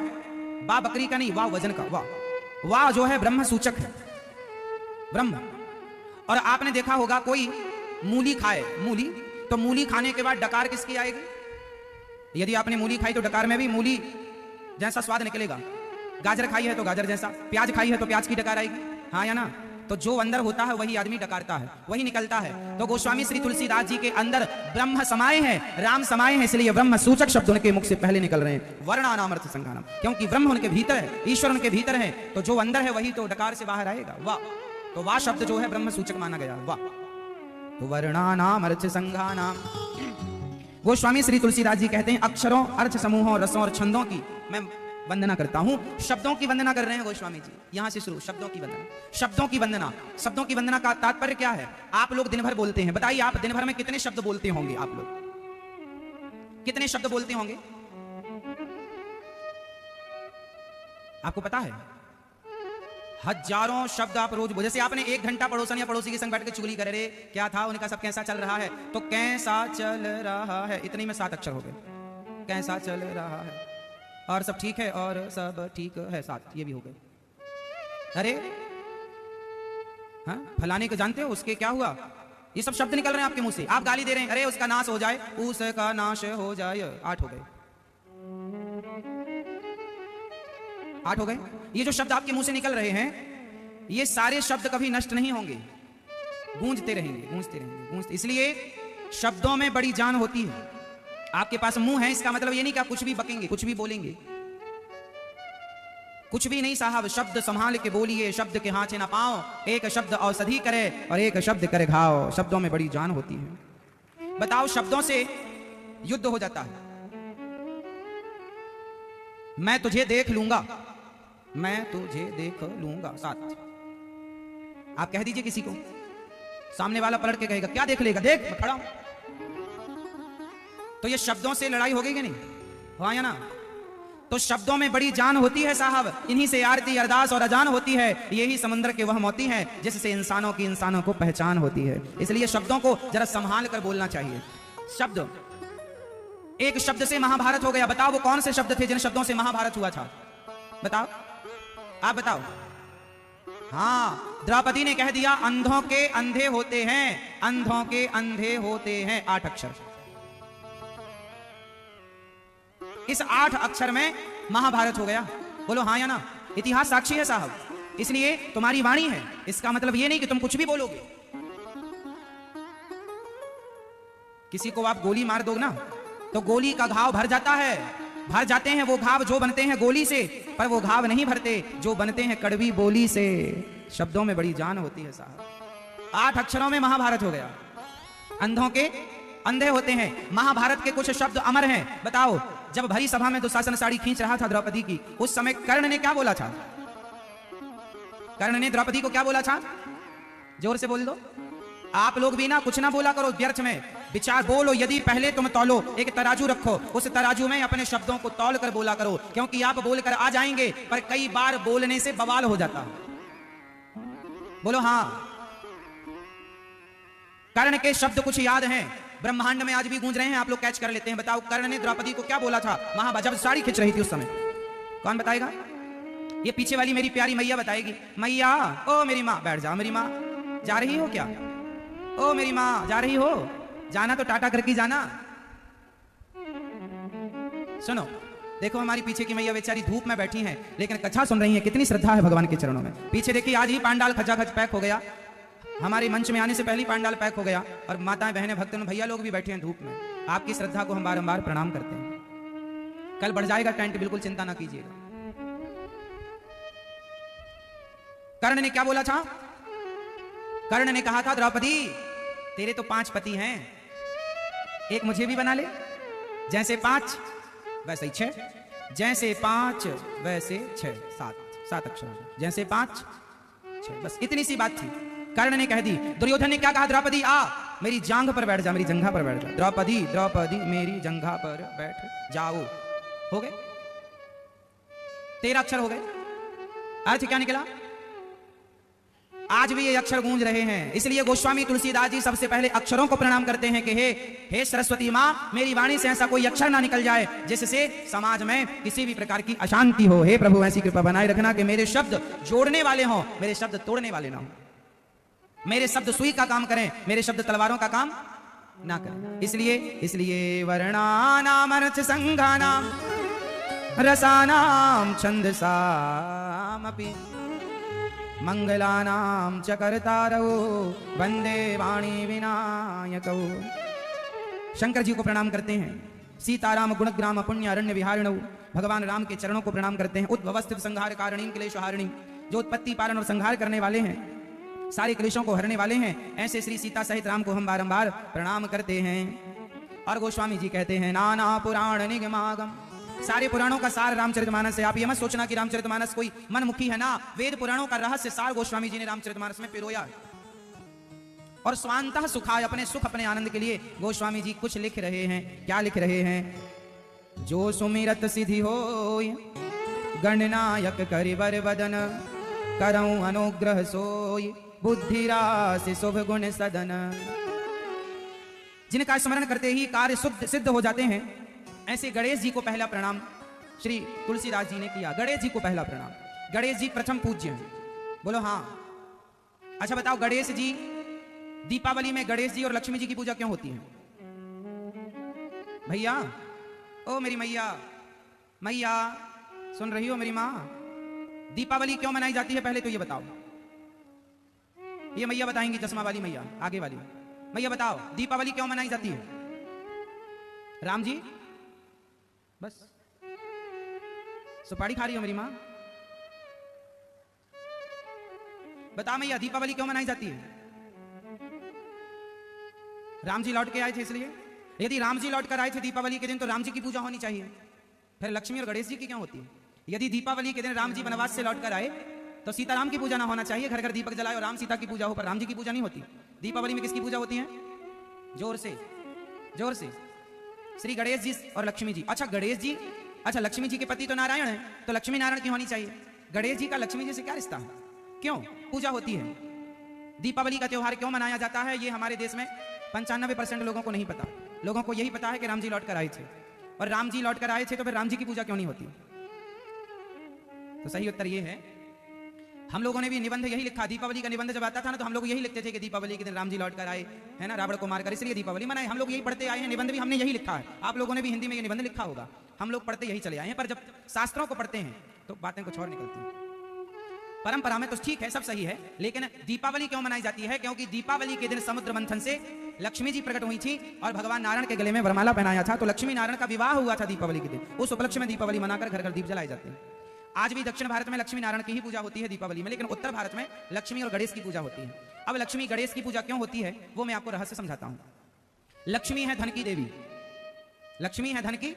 वाह बकरी का नहीं, वाह वजन का। वाह जो है ब्रह्म सूचक है, ब्रह्म। और आपने देखा होगा कोई मूली खाए, मूली, तो मूली खाने के बाद डकार किसकी आएगी? यदि आपने मूली खाई तो डकार में भी मूली जैसा स्वाद निकलेगा। गाजर खाई है तो गाजर जैसा, प्याज खाई है तो प्याज की डकार आएगी, हाँ या ना? तो जो अंदर होता है वही आदमी डकारता है, वही निकलता है। तो गोस्वामी श्री तुलसीदास जी के अंदर ब्रह्म समाये हैं, राम समाये हैं, इसलिए ब्रह्म सूचक शब्द उनके मुख से पहले निकल रहे हैं, वर्णानामर्थ संघानाम। क्योंकि ब्रह्म उनके भीतर है, ईश्वर उनके भीतर है, तो जो अंदर है वही तो डकार से बाहर आएगा। वाह, तो वाह शब्द जो है ब्रह्म सूचक माना गया। वाह, तो वर्णानामर्थ संघानाम। गोस्वामी श्री तुलसीदास जी कहते हैं अक्षरों, अर्थ समूहों, रसों और छंदों की मैं वंदना करता हूं। शब्दों की वंदना कर रहे हैं गोस्वामी जी, यहां से शुरू, शब्दों की वंदना। शब्दों की वंदना, शब्दों की वंदना का तात्पर्य क्या है? आप लोग दिन भर बोलते हैं, बताइए आप दिन भर में कितने शब्द बोलते होंगे? आप लोग कितने शब्द बोलते होंगे? आपको पता है? हजारों शब्द आप रोज बोल। जैसे आपने 1 घंटा पड़ोसन या पड़ोसी के संग बैठ के चुगली करे, रे क्या था उनका, सब कैसा चल रहा है, तो कैसा चल रहा है, इतने में 7 अक्षर हो गए। कैसा चल रहा है, और सब ठीक है, और सब ठीक है, 7 ये भी हो गए। अरे हाँ, फलाने को जानते हो, उसके क्या हुआ, ये सब शब्द निकल रहे हैं आपके मुंह से। आप गाली दे रहे हैं, अरे उसका नाश हो जाए, उसका नाश हो जाए, 8 हो गए। 8 हो गए। ये जो शब्द आपके मुंह से निकल रहे हैं, ये सारे शब्द कभी नष्ट नहीं होंगे, गूंजते रहेंगे, गूंजते रहेंगे, गूंजते। इसलिए शब्दों में बड़ी जान होती है। आपके पास मुंह है, इसका मतलब ये नहीं कि आप कुछ भी बकेंगे, कुछ भी बोलेंगे, कुछ भी नहीं साहब। शब्द संभाल के बोलिए, शब्द के हाथे ना पाओ, एक शब्द औषधि करे और एक शब्द करे घाव। शब्दों में बड़ी जान होती है। बताओ, शब्दों से युद्ध हो जाता है। मैं तुझे देख लूंगा, मैं तुझे देख लूंगा, 7। आप कह दीजिए किसी को, सामने वाला पलट के कहेगा, क्या देख लेगा, देख मैं खड़ा हूं। तो ये शब्दों से लड़ाई हो गई कि नहीं? हाँ या ना? तो शब्दों में बड़ी जान होती है साहब। इन्हीं से आरती, अरदास और अजान होती है। यही समुद्र के वह मोती हैं जिससे इंसानों की इंसानों को पहचान होती है। इसलिए शब्दों को जरा संभाल कर बोलना चाहिए। शब्द, एक शब्द से महाभारत हो गया। बताओ वो कौन से शब्द थे जिन शब्दों से महाभारत हुआ था? बताओ, आप बताओ। हाँ, द्रौपदी ने कह दिया, अंधों के अंधे होते हैं, अंधों के अंधे होते हैं। 8 अक्षर। इस 8 अक्षर में महाभारत हो गया। बोलो हाँ या ना? इतिहास साक्षी है साहब। इसलिए तुम्हारी वाणी है, इसका मतलब ये नहीं कि तुम कुछ भी बोलोगे। किसी को आप गोली मार दो ना, तो गोली का घाव भर जाता है, भर जाते हैं वो घाव जो बनते हैं गोली से, पर वो घाव नहीं भरते जो बनते हैं कड़वी बोली से। शब्दों में बड़ी जान होती है साहब। 8 अक्षरों में महाभारत हो गया। अंधों के अंधे होते हैं। महाभारत के कुछ शब्द अमर हैं। बताओ, जब भरी सभा में दुशासन साड़ी खींच रहा था द्रौपदी की, उस समय कर्ण ने क्या बोला था? कर्ण ने द्रौपदी को क्या बोला था? जोर से बोल दो। आप लोग भी ना कुछ ना बोला करो व्यर्थ में, विचार बोलो। यदि पहले तुम तौलो, एक तराजू रखो, उस तराजू में अपने शब्दों को तौल कर बोला करो, क्योंकि आप बोल कर आ जाएंगे, पर कई बार बोलने से बवाल हो जाता है। बोलो हाँ। कर्ण के शब्द कुछ याद हैं, ब्रह्मांड में आज भी गूंज रहे हैं, आप लोग कैच कर लेते हैं। बताओ, कर्ण ने द्रौपदी को क्या बोला था जब साड़ी खींच रही थी उस समय? कौन बताएगा? ये पीछे वाली मेरी प्यारी मैया बताएगी। मैया, ओ मेरी माँ, बैठ जाओ मेरी माँ। जा रही हो क्या? ओ मेरी माँ, जा रही हो? जाना तो टाटा करके जाना। सुनो, देखो हमारी पीछे की मैया बेचारी धूप में बैठी हैं, लेकिन कथा सुन रही हैं। कितनी श्रद्धा है भगवान के चरणों में। पीछे देखिए, आज ही पांडाल खचाखच पैक हो गया। हमारे मंच में आने से पहले ही पांडाल पैक हो गया और माताएं बहनें भक्तों भैया लोग भी बैठे हैं धूप में। आपकी श्रद्धा को हम बारंबार प्रणाम करते हैं। कल बढ़ जाएगा टेंट, बिल्कुल चिंता ना कीजिएगा। कर्ण ने क्या बोला था? कर्ण ने कहा था द्रौपदी तेरे तो 5 पति हैं, एक मुझे भी बना ले। जैसे 5 वैसे ही 6, जैसे 5 वैसे 6, 7 अक्षर। जैसे 5 6, बस इतनी सी बात थी। कर्ण ने कह दी। दुर्योधन ने क्या कहा? द्रौपदी आ मेरी जांघ पर बैठ जा, मेरी जंघा पर बैठ जा। द्रौपदी द्रौपदी मेरी जंघा पर बैठ जाओ। हो गए 13 अक्षर हो गए। अर्थ क्या निकला? आज भी ये अक्षर गूंज रहे हैं। इसलिए गोस्वामी तुलसीदास जी सबसे पहले अक्षरों को प्रणाम करते हैं कि हे सरस्वती माँ, मेरी वाणी से ऐसा कोई अक्षर ना निकल जाए जिससे समाज में किसी भी प्रकार की अशांति हो। हे प्रभु ऐसी कृपा बनाए रखना कि मेरे शब्द जोड़ने वाले हों, मेरे शब्द तोड़ने वाले ना हो। मेरे शब्द सुई का काम करें, मेरे शब्द तलवारों का काम ना करें। इसलिए वर्णानाम अर्थ संघानाम रसानाम छंदसाम अपि मंगलानाम च कर्तारौ वंदे वाणी विनायकौ। शंकर जी को प्रणाम करते हैं। सीताराम गुणग्राम पुण्यारण्य विहारिणौ। भगवान राम के चरणों को प्रणाम करते हैं। उद्भव स्थित संहार कारणीं क्लेशहारिणीं, जो उत्पत्ति पालन और संहार करने वाले हैं, सारे क्लेशों को हरने वाले हैं, ऐसे श्री सीता सहित राम को हम बारंबार प्रणाम करते हैं। और गोस्वामी जी कहते हैं नाना पुराण निगमागम, सारे पुराणों का सार रामचरितमानस है। आप ये मत सोचना कि रामचरितमानस कोई मनमुखी है ना, वेद पुराणों का रहस्य सार गोस्वामी जी ने रामचरितमानस में पिरोया है। और स्वांतः सुखाय, अपने सुख अपने आनंद के लिए गोस्वामी जी कुछ लिख रहे हैं। क्या लिख रहे हैं? जो सुमिरत सिद्धि होय गणनायक करिवर वदन, करऊं अनुग्रह सोय बुद्धि राशि शुभ गुण सदन। जिनका स्मरण करते ही कार्य सिद्ध हो जाते हैं, ऐसे गणेश जी को पहला प्रणाम श्री तुलसीदास जी ने किया। गणेश जी को पहला प्रणाम। गणेश जी प्रथम पूज्य हैं। बोलो हाँ। अच्छा बताओ, गणेश जी दीपावली में गणेश जी और लक्ष्मी जी की पूजा क्यों होती है? भैया, ओ मेरी मैया, मैया सुन रही हो मेरी माँ? दीपावली क्यों मनाई जाती है पहले तो ये बताओ। ये मैया बताएंगी, चश्मा वाली मैया, आगे वाली मैया बताओ, दीपावली क्यों मनाई जाती है? राम जी बस सुपारी खा रही हो मेरी मां? बता मैया, दीपावली क्यों मनाई जाती है? राम जी लौट के आए थे इसलिए। यदि राम जी लौट कर आए थे दीपावली के दिन तो राम जी की पूजा होनी चाहिए। फिर लक्ष्मी और गणेश जी की क्यों होती है? यदि दीपावली के दिन राम जी वनवास से लौट कर आए तो सीताराम की पूजा ना होना चाहिए। घर घर दीपक जलाए और राम सीता की पूजा हो, पर राम जी की पूजा नहीं होती। दीपावली में किसकी पूजा होती है? जोर से जोर से श्री गणेश जी और लक्ष्मी जी। अच्छा गणेश जी, अच्छा लक्ष्मी जी के पति तो नारायण है, तो लक्ष्मी नारायण की होनी चाहिए। गणेश जी का लक्ष्मी जी से क्या रिश्ता है? क्यों पूजा होती है? दीपावली का त्योहार क्यों मनाया जाता है? ये हमारे देश में 95% लोगों को नहीं पता। लोगों को यही पता है कि राम जी लौट कर आए थे, और राम जी लौट कर आए थे तो फिर राम जी की पूजा क्यों नहीं होती? तो सही उत्तर ये है, हम लोगों ने भी निबंध यही लिखा। दीपावली का निबंध जब आता था ना तो हम लोग यही लिखते थे कि दीपावली के दिन राम जी लौट कर आए, है ना, रावण को मारकर, इसलिए दीपावली मनाए। हम लोग यही पढ़ते आए हैं, निबंध भी हमने यही लिखा है। आप लोगों ने भी हिंदी में ये निबंध लिखा होगा, हम लोग पढ़ते यही चले आए हैं। पर जब शास्त्रों को पढ़ते हैं तो बातें कुछ और निकलती हैं। परंपरा में तो ठीक है, सब सही है, लेकिन दीपावली क्यों मनाई जाती है? क्योंकि दीपावली के दिन समुद्र मंथन से लक्ष्मी जी प्रकट हुई थी और भगवान नारायण के गले में वरमाला पहनाया था, तो लक्ष्मी नारायण का विवाह हुआ था दीपावली के दिन। उस उपलक्ष्य में दीपावली मनाकर घर घर दीप जलाए जाते हैं। आज भी दक्षिण भारत में लक्ष्मी नारायण की ही पूजा होती है दीपावली में, लेकिन उत्तर भारत में लक्ष्मी और गणेश की पूजा होती है। अब लक्ष्मी गणेश की पूजा क्यों होती है वो मैं आपको रहस्य समझाता हूं। लक्ष्मी है धन की देवी, लक्ष्मी है धन की,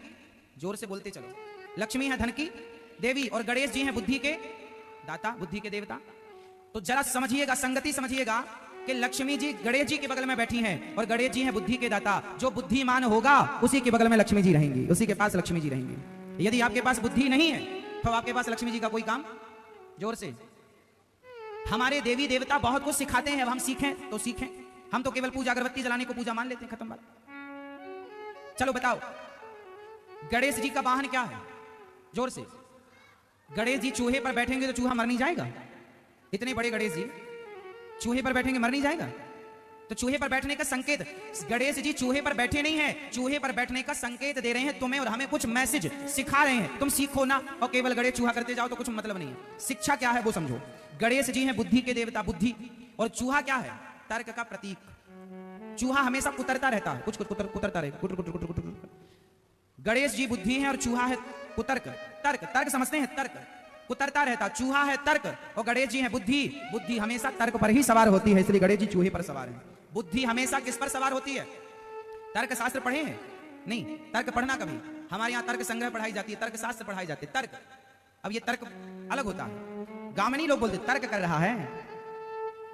जोर से बोलते चलो, लक्ष्मी है धन की देवी और गणेश जी हैं बुद्धि के दाता, बुद्धि के देवता। तो जरा समझिएगा, संगति समझिएगा कि लक्ष्मी जी गणेश जी के बगल में बैठी हैं और गणेश जी हैं बुद्धि के दाता। जो बुद्धिमान होगा उसी के बगल में लक्ष्मी जी रहेंगी, उसी के पास लक्ष्मी जी रहेंगी। यदि आपके पास बुद्धि नहीं है तो आपके पास लक्ष्मी जी का कोई काम, जोर से। हमारे देवी देवता बहुत कुछ सिखाते हैं, अब हम सीखें तो सीखें। हम तो केवल पूजा अगरबत्ती जलाने को पूजा मान लेते हैं, खत्म बात। चलो बताओ, गणेश जी का वाहन क्या है? जोर से। गणेश जी चूहे पर बैठेंगे तो चूहा मर नहीं जाएगा? इतने बड़े गणेश जी चूहे पर बैठेंगे, मर नहीं जाएगा? तो चूहे पर बैठने का संकेत, गणेश जी चूहे पर बैठे नहीं हैं, चूहे पर बैठने का संकेत दे रहे हैं तुम्हें और हमें, कुछ मैसेज सिखा रहे हैं। तुम सीखो ना, और केवल गणेश चूहा करते जाओ तो कुछ मतलब नहीं है। शिक्षा क्या है वो समझो। गणेश जी हैं बुद्धि के देवता, बुद्धि, और चूहा क्या है? तर्क का प्रतीक। चूहा हमेशा कुतरता रहता है, कुछ कुतरता रहेगा, कुटर कुटर कुटर कुटर। गणेश जी बुद्धि है और चूहा है कुतर्क। तर्क, तर्क समझते हैं, तर्क कुतरता रहता, चूहा है तर्क और गणेश जी है बुद्धि। बुद्धि हमेशा तर्क पर ही सवार होती है, इसलिए गणेश जी चूहे पर सवार हैं। बुद्धि हमेशा किस पर सवार होती है? तर्क शास्त्र पढ़े हैं? नहीं, तर्क पढ़ना कभी। हमारे यहाँ तर्क संग्रह पढ़ाई जाती है, तर्क शास्त्र पढ़ाई जाती है। तर्क, अब ये तर्क अलग होता है। गांव में नहीं लोग बोलते तर्क कर रहा है,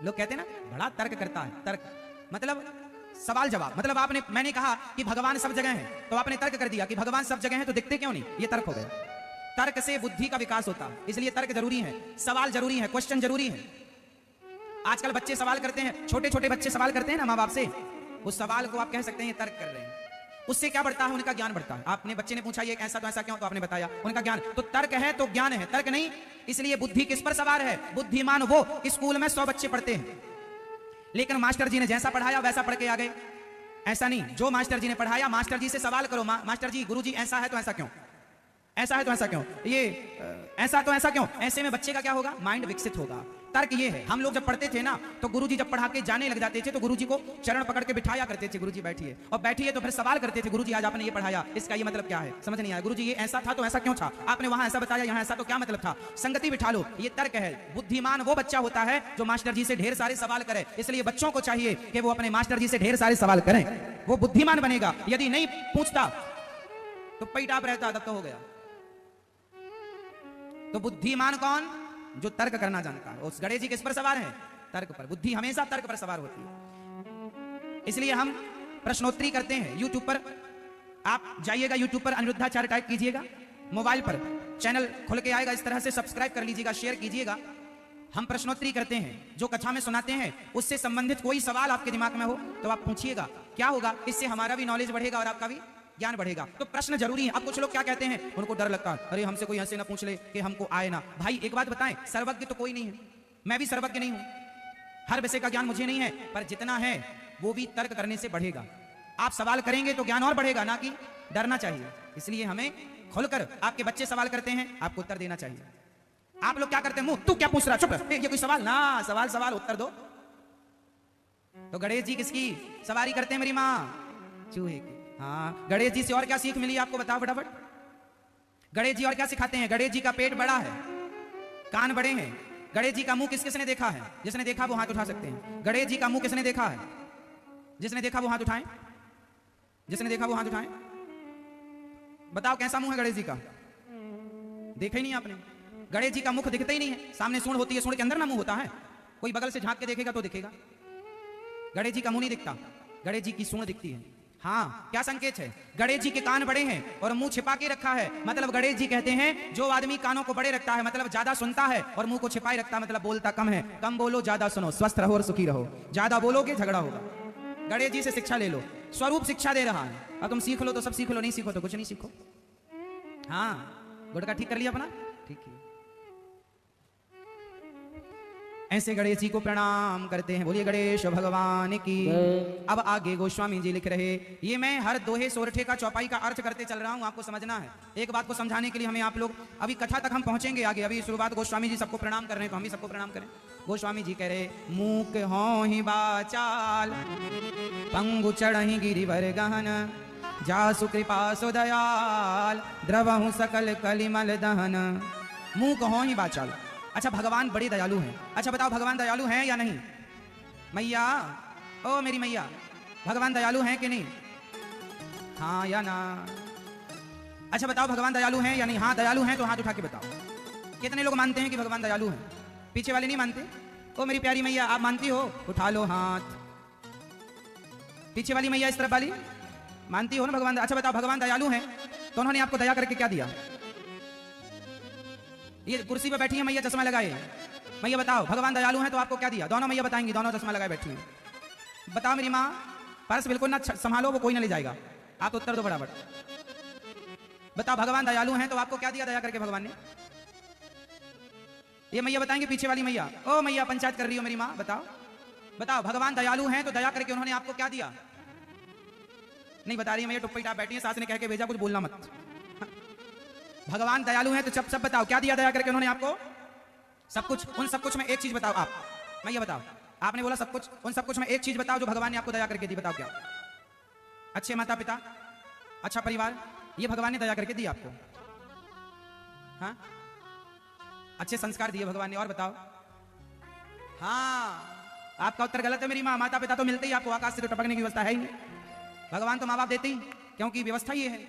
लोग कहते हैं ना बड़ा तर्क करता है। तर्क मतलब सवाल जवाब, मतलब आपने, मैंने कहा कि भगवान सब जगह है, तो आपने तर्क कर दिया कि भगवान सब जगह है तो दिखते क्यों नहीं, ये तर्क हो गया। तर्क से बुद्धि का विकास होता है, इसलिए तर्क जरूरी है, सवाल जरूरी है, क्वेश्चन जरूरी है। आजकल बच्चे सवाल करते हैं, छोटे छोटे बच्चे सवाल करते हैं ना माँ बाप से, उस सवाल को आप कह सकते हैं तर्क कर रहे हैं। उससे क्या बढ़ता है? उनका ज्ञान बढ़ता है। आपने बच्चे ने पूछा ये ऐसा तो ऐसा क्यों, तो आपने बताया, उनका ज्ञान। तो तर्क है तो ज्ञान है, तर्क नहीं। इसलिए बुद्धि किस पर सवार है? बुद्धिमान वो, स्कूल में 100 बच्चे पढ़ते हैं लेकिन मास्टर जी ने जैसा पढ़ाया वैसा पढ़ के आ गए, ऐसा नहीं। जो मास्टर जी ने पढ़ाया, मास्टर जी से सवाल करो, मास्टर जी, गुरु जी ऐसा है तो ऐसा क्यों, ऐसा है तो ऐसा क्यों, ये ऐसा तो ऐसा क्यों। ऐसे में बच्चे का क्या होगा? माइंड विकसित होगा। तर्क ये है। हम लोग जब पढ़ते थे ना तो गुरुजी जब पढ़ा के जाने लग जाते थे तो गुरुजी को चरण पकड़ के बिठाया करते थे, गुरुजी बैठिए, और बैठिए तो फिर सवाल करते थे, गुरुजी आज आपने ये पढ़ाया, इसका ये मतलब क्या है, समझ नहीं आया। गुरुजी ये ऐसा था तो ऐसा क्यों था, आपने वहां ऐसा बताया यहाँ ऐसा, तो क्या मतलब था। संगति बिठा लो, ये तर्क है। बुद्धिमान वो बच्चा होता है जो मास्टर जी से ढेर सारे सवाल करे। इसलिए बच्चों को चाहिए कि वो अपने मास्टर जी से ढेर सारे सवाल करें, वो बुद्धिमान बनेगा। यदि नहीं पूछता तो पैटाप रहता, तब तो हो गया। तो बुद्धिमान कौन? जो तर्क करना जानता है। उस गणेश जी किस पर सवार है? तर्क पर। बुद्धि हमेशा तर्क पर सवार होती है। इसलिए हम प्रश्नोत्तरी करते हैं यूट्यूब पर। आप जाइएगा यूट्यूब पर, अनिरुद्धाचार्य टाइप कीजिएगा, मोबाइल पर चैनल खुल के आएगा, इस तरह से सब्सक्राइब कर लीजिएगा, शेयर कीजिएगा। हम प्रश्नोत्तरी करते हैं, जो कक्षा में सुनाते हैं उससे संबंधित कोई सवाल आपके दिमाग में हो तो आप पूछिएगा। क्या होगा? इससे हमारा भी नॉलेज बढ़ेगा और आपका भी ज्ञान बढ़ेगा। तो प्रश्न जरूरी है। अब कुछ लोग क्या कहते हैं, उनको डर लगता है, अरे हमसे कोई ऐसे ना पूछ ले कि हमको आए ना। भाई एक बात बताएं, सर्वज्ञ तो कोई नहीं है, मैं भी सर्वज्ञ नहीं हूं, हर विषय का ज्ञान मुझे नहीं है, पर जितना है वो भी तर्क करने से बढ़ेगा। आप सवाल करेंगे तो ज्ञान और बढ़ेगा, ना कि डरना चाहिए। इसलिए हमें खुलकर, आपके बच्चे सवाल करते हैं आपको उत्तर देना चाहिए। आप लोग क्या करते हैं, मुंह तू क्या पूछ रहा, चुप, ये कोई सवाल ना, सवाल सवाल उत्तर दो। तो गणेश जी किसकी सवारी करते हैं? मेरी माँ चूहे की। हाँ, गणेश जी से और क्या सीख मिली आपको, बताओ फटाफट। गणेश जी और क्या सिखाते हैं? गणेश जी का पेट बड़ा है, कान बड़े हैं। गणेश जी का मुंह किस किसने देखा है? जिसने देखा वो हाथ उठा सकते हैं। गणेश जी का मुंह किसने देखा है? जिसने देखा वो हाथ उठाएं, जिसने देखा वो हाथ उठाएं। बताओ कैसा मुंह है गणेश जी का? देखा ही नहीं आपने। गणेश जी का मुख दिखता ही नहीं है, सामने सूंड होती है, सूंड के अंदर ना मुंह होता है, कोई बगल से झांक के देखेगा तो दिखेगा। गणेश जी का मुंह नहीं दिखता, गणेश जी की सूंड दिखती है। हाँ, क्या संकेत है? गणेश जी के कान बड़े हैं और मुंह छिपा के रखा है, मतलब गणेश जी कहते हैं जो आदमी कानों को बड़े रखता है मतलब ज्यादा सुनता है, और मुंह को छिपाए रखता है मतलब बोलता कम है। कम बोलो, ज्यादा सुनो, स्वस्थ रहो और सुखी रहो। ज्यादा बोलोगे झगड़ा होगा। गणेश जी से शिक्षा ले लो, स्वरूप शिक्षा दे रहा है। अब तुम सीख लो तो सब सीख लो, नहीं सीखो तो कुछ नहीं सीखो। हाँ, गुटका ठीक कर लिया अपना, ठीक है। ऐसे गणेश जी को प्रणाम करते हैं। बोलिए गणेश भगवान की। अब आगे गोस्वामी जी लिख रहे, ये मैं हर दोहे सोरठे का चौपाई का अर्थ करते चल रहा हूं, आपको समझना है। एक बात को समझाने के लिए हमें आप लोग, अभी कथा तक हम पहुंचेंगे आगे, अभी शुरुआत गोस्वामी जी सबको प्रणाम कर रहे हैं तो हम भी सबको प्रणाम करें। गोस्वामी जी कह रहे, मूक हो ही बाचाल पंगु चढ़ही गिरिवर गहन, जासु कृपा सो दयाल द्रवहु सकल कलिमल दहन। मूक हो ही बाचाल। अच्छा, भगवान बड़े दयालु हैं। अच्छा बताओ, भगवान दयालु हैं या नहीं? मैया, ओ मेरी मैया, भगवान दयालु हैं कि नहीं? हाँ या ना? अच्छा बताओ, भगवान दयालु हैं या नहीं? हाँ दयालु हैं तो हाथ उठा के बताओ। कितने लोग मानते हैं कि भगवान दयालु हैं? पीछे वाले नहीं मानते? ओ मेरी प्यारी मैया, आप मानती हो? उठा लो हाथ। पीछे वाली मैया, इस तरफ वाली, मानती हो ना भगवान? अच्छा बताओ, भगवान दयालु हैं तो उन्होंने आपको दया करके क्या दिया? ये कुर्सी पे बैठी है मैया, चश्मा लगाए। मैया बताओ, भगवान दयालु हैं तो आपको क्या दिया? दोनों मैया बताएंगी, दोनों चश्मा लगाए बैठी है। बताओ मेरी माँ, पर्स बिल्कुल ना संभालो, वो कोई ना ले जाएगा। आप तो उत्तर दो बराबर। बताओ, भगवान दयालु हैं तो आपको क्या दिया दया करके भगवान ने? ये मैया बताएंगे, पीछे वाली मैया। ओ मैया, पंचायत कर रही हो मेरी माँ, बताओ बताओ, भगवान दयालु हैं तो दया करके उन्होंने आपको क्या दिया? नहीं बता रही मैया, टुप्पी टाप बैठी है, सास ने कह के भेजा कुछ बोलना मत। भगवान दयालु हैं तो सब बताओ, क्या दिया दया करके उन्होंने आपको? सब कुछ। उन सब कुछ में एक चीज बताओ आप, मैं ये बताओ, आपने बोला सब कुछ, उन सब कुछ में एक चीज बताओ जो भगवान ने आपको दया करके दी, बताओ क्या? अच्छे माता पिता, अच्छा परिवार, ये भगवान ने दया करके दी आपको। हाँ, अच्छे संस्कार दिए भगवान ने, और बताओ? हाँ, आपका उत्तर गलत है मेरी माँ, माता पिता तो मिलते ही आपको, आकाश से तो टपकने की व्यवस्था है ही नहीं। भगवान तो माँ बाप देते ही, क्योंकि व्यवस्था ये है।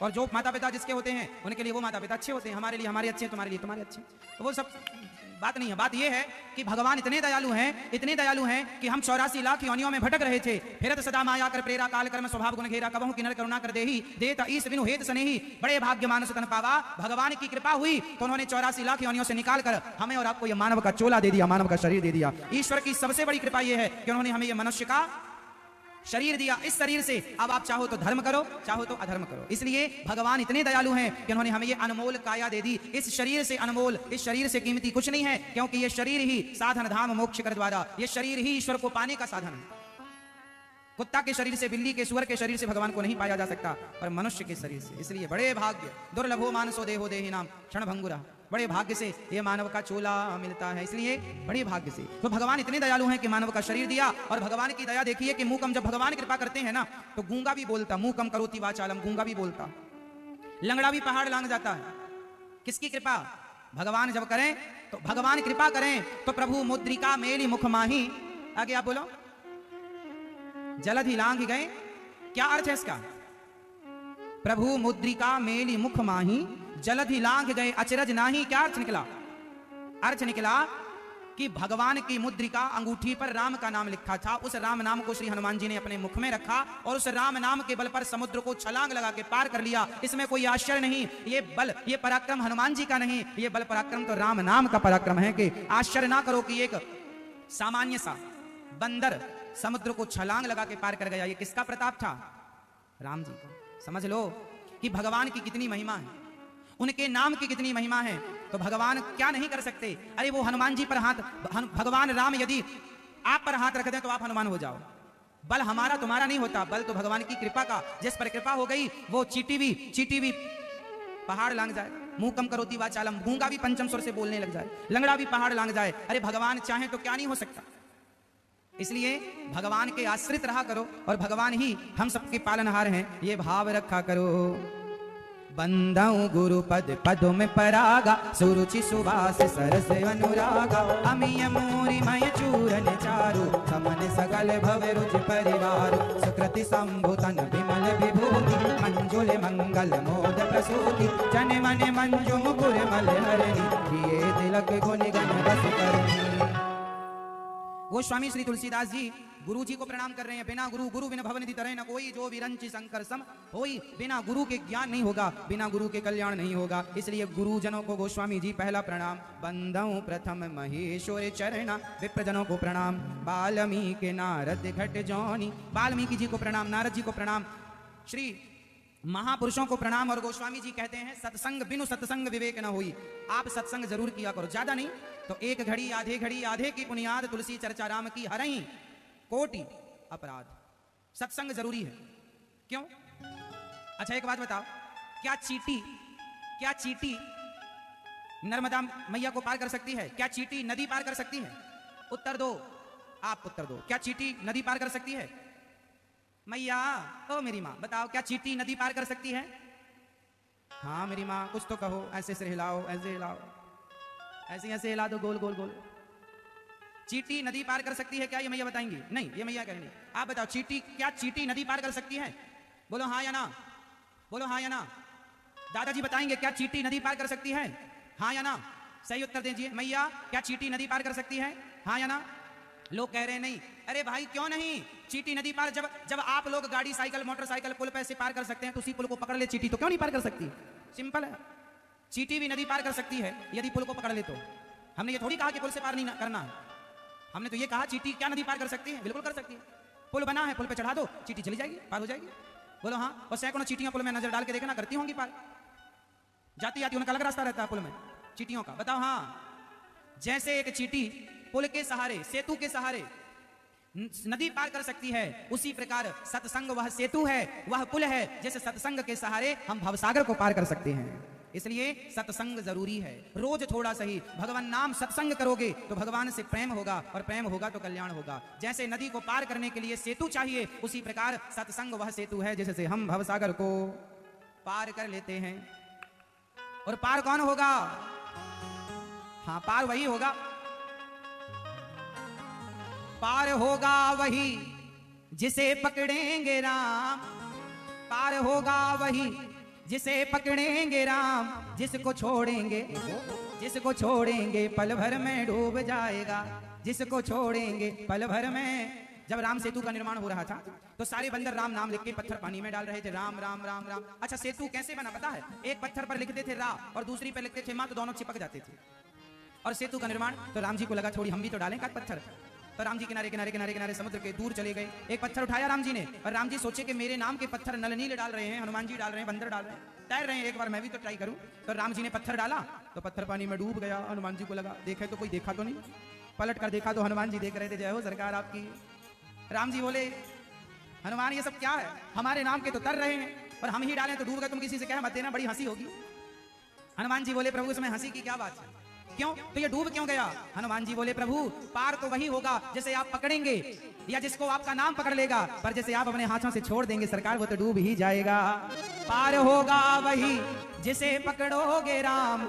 और जो माता पिता जिसके होते हैं उनके लिए वो माता पिता अच्छे होते हैं, हमारे लिए हमारे अच्छे हैं, तुम्हारे लिए तुम्हारे अच्छे। तो वो सब बात नहीं है, बात ये है कि भगवान इतने दयालु हैं, इतने दयालु हैं कि हम 84 लाख योनियों में भटक रहे थे, फिरत सदा माया कर प्रेरा काल कर्म स्वभाव गुण घेरा, कबहु किन्नर करुणा कर देही देत ईश बिनु हेत सनेही, बड़े भाग्य मानस तन पावा। भगवान की कृपा हुई तो उन्होंने 84 लाख योनियों से निकाल कर हमें और आपको ये मानव का चोला दे दिया, मानव का शरीर दे दिया। ईश्वर की सबसे बड़ी कृपा ये है कि उन्होंने हमें ये मनुष्य का शरीर दिया। इस शरीर से अब आप चाहो तो धर्म करो, चाहो तो अधर्म करो। इसलिए भगवान इतने दयालु हैं कि उन्होंने हमें ये अनमोल काया दे दी। इस शरीर से अनमोल, इस शरीर से कीमती कुछ नहीं है, क्योंकि ये शरीर ही साधन धाम मोक्ष कर द्वारा, ये शरीर ही ईश्वर को पाने का साधन है। कुत्ता के शरीर से, बिल्ली के, सुअर के शरीर से भगवान को नहीं पाया जा सकता, पर मनुष्य के शरीर से। इसलिए बड़े भाग्य, दुर्लभो मानसो देहो देहि नाम क्षण भंगुरा, बड़े भाग्य से ये मानव का चोला मिलता है। इसलिए बड़े भाग्य से तो भगवान इतने दयालु हैं कि मानव का शरीर दिया। और भगवान की दया देखिए कि मुंह कम, जब भगवान कृपा करते हैं ना तो गूंगा भी बोलता, मुंह कम करोति वाचालम, गूंगा भी बोलता, लंगड़ा भी पहाड़ लांग जाता है। किसकी कृपा? भगवान जब करें तो, भगवान कृपा करें तो प्रभु मुद्रिका मेली मुख माही, आगे आप बोलो, जलधि लांग गए। क्या अर्थ है इसका? प्रभु मुद्रिका मेली मुख माही, जलधि लांग गए अचरज नाही। क्या अर्थ निकला? अर्थ निकला कि भगवान की मुद्रिका, अंगूठी पर राम का नाम लिखा था, उस राम नाम को श्री हनुमान जी ने अपने मुख में रखा और उस राम नाम के बल पर समुद्र को छलांग लगा के पार कर लिया। इसमें कोई आश्चर्य नहीं, ये बल, ये पराक्रम हनुमान जी का नहीं, ये बल पराक्रम तो राम नाम का पराक्रम है। कि आश्चर्य ना करो कि एक सामान्य सा बंदर समुद्र को छलांग लगा के पार कर गया, ये किसका प्रताप था? राम जी का। समझ लो कि भगवान की कितनी महिमा है, उनके नाम की कितनी महिमा है। तो भगवान क्या नहीं कर सकते? अरे वो हनुमान जी पर हाथ, भगवान राम यदि आप पर हाथ रख दें तो आप हनुमान हो जाओ। बल हमारा तुम्हारा नहीं होता, बल तो भगवान की कृपा का। जिस पर कृपा हो गई वो चीटी भी पहाड़ लांग जाए, मुंह कम करोति वाचालम, गूंगा भी पंचम स्वर से बोलने लग जाए, लंगड़ा भी पहाड़ लांग जाए। अरे भगवान चाहे तो क्या नहीं हो सकता। इसलिए भगवान के आश्रित रहा करो और भगवान ही हम सबके पालनहार हैं, ये भाव रखा करो। बंदाऊं गुरु पद पदों में परागा, सुरुचि सुवास सरस अनुरागा, अमीय मूरी मय चूरन चारु, समन सगल भव रुचि परिवार, सुकृति संभुतन विमल विभूति, मंजुल मंगल मोद प्रसूति, जन मन मंजु मुकुर मल हरणी, किए तिलक गुण गण बस करनी। वो स्वामी श्री तुलसीदास जी गुरु जी को प्रणाम कर रहे हैं। बिना गुरु, गुरु बिना भवन तरह न कोई, जो विरंचि शंकर सम होई। बिना गुरु के ज्ञान नहीं होगा, बिना गुरु के कल्याण नहीं होगा। इसलिए गुरुजनों को गोस्वामी जी पहला प्रणाम। बंदऊं प्रथम महेश्वर चरणा, विप्रजनों को प्रणाम। वाल्मीकि नारद घट जौनी, वाल्मीकि जी को प्रणाम, नारद जी को प्रणाम, श्री महापुरुषों को प्रणाम। और गोस्वामी जी कहते हैं सत्संग बिनु सत्संग विवेक न हुई। आप सत्संग जरूर किया करो, ज्यादा नहीं तो एक घड़ी आधे की पुनियाद, तुलसी चर्चा राम की हरई कोटि अपराध। सत्संग जरूरी है। क्यों? अच्छा एक बात बताओ, क्या चीटी नर्मदा मैया को पार कर सकती है? क्या चीटी नदी पार कर सकती है? उत्तर दो, आप उत्तर दो। क्या चीटी नदी पार कर सकती है? मैया, ओ मेरी माँ बताओ, क्या चीटी नदी पार कर सकती है? हाँ मेरी माँ, कुछ तो कहो, ऐसे से हिलाओ, ऐसे हिलाओ, ऐसे हिला दो, गोल गोल गोल। चीटी नदी पार कर सकती है क्या? ये मैया बताएंगी? नहीं, ये मैया कहेंगी। आप बताओ, क्या चीटी नदी पार कर सकती है? बोलो हाँ या ना, बोलो हाँ या ना। दादाजी बताएंगे क्या चीटी नदी पार कर सकती है? हाँ या ना, सही उत्तर दीजिए। मैया, क्या चीटी नदी पार कर सकती है? हाँ या ना। लोग कह रहे हैं नहीं। अरे भाई क्यों नहीं? चीटी नदी पार, जब आप लोग गाड़ी, साइकिल, मोटरसाइकिल पुल पे से पार कर सकते हैं तो उसी पुल को पकड़ ले चीटी तो क्यों नहीं पार कर सकती? सिंपल है, चीटी भी नदी पार कर सकती है यदि पुल को पकड़ ले तो। हमने ये थोड़ी कहा कि पुल से पार नहीं करना है, हमने तो ये कहा चीटी क्या नदी पार कर सकती है? बिल्कुल कर सकती है। पुल बना है, पुल पे चढ़ा दो, चीटी चली जाएगी, पार हो जाएगी। बोलो हाँ। और सैकड़ों चीटियां पुल में नजर डाल के देखना, करती होंगी पार, जाती आती उनका अलग रास्ता रहता है पुल में चीटियों का। बताओ हाँ। जैसे एक चीटी पुल के सहारे, सेतु के सहारे नदी पार कर सकती है, उसी प्रकार सत्संग वह सेतु है, वह पुल है जिस सत्संग के सहारे हम भवसागर को पार कर सकते हैं। इसलिए सत्संग जरूरी है। रोज थोड़ा सही भगवान नाम सत्संग करोगे तो भगवान से प्रेम होगा, और प्रेम होगा तो कल्याण होगा। जैसे नदी को पार करने के लिए सेतु चाहिए, उसी प्रकार सत्संग वह सेतु है जिससे हम भवसागर को पार कर लेते हैं। और पार कौन होगा? हाँ, पार वही होगा, पार होगा वही जिसे पकड़ेंगे राम, पार होगा वही जिसे पकड़ेंगे राम, जिसको छोड़ेंगे पल भर में डूब जाएगा, जिसको छोड़ेंगे पल भर में। जब राम सेतु का निर्माण हो रहा था तो सारे बंदर राम नाम लिख के पत्थर पानी में डाल रहे थे, राम राम राम राम। अच्छा, सेतु कैसे बना पता है? एक पत्थर पर लिखते थे रा और दूसरी पर लिखते थे माँ, तो दोनों चिपक जाते थे। और सेतु का निर्माण तो राम जी को लगा छोड़ी हम भी तो डालें का पत्थर, तो राम जी किनारे किनारे किनारे किनारे समुद्र के दूर चले गए। एक पत्थर उठाया राम जी ने, और राम जी सोचे कि मेरे नाम के पत्थर नलनील डाल रहे हैं, हनुमान जी डाल रहे हैं, बंदर डाल रहे हैं, तैर रहे हैं, एक बार मैं भी तो ट्राई करूं। तो राम जी ने पत्थर डाला तो पत्थर पानी में डूब गया। हनुमान जी को लगा देखे तो कोई देखा तो नहीं, पलट कर देखा तो हनुमान जी देख रहे थे। जय हो सरकार आपकी। राम जी बोले, हनुमान ये सब क्या है? हमारे नाम के तो तर रहे हैं और हम ही डालें तो डूब गए, तुम किसी से कह मत देना, बड़ी हंसी होगी। हनुमान जी बोले, प्रभु इसमें हंसी की क्या बात है? क्यों? तो ये डूब क्यों गया? हनुमान जी बोले, प्रभु पार तो वही होगा जिसे आप पकड़ेंगे या जिसको आपका नाम पकड़ लेगा, पर जिसे आप अपने हाथों से छोड़ देंगे सरकार वो तो डूब ही जाएगा। पार होगा वही जिसे पकड़ोगे राम।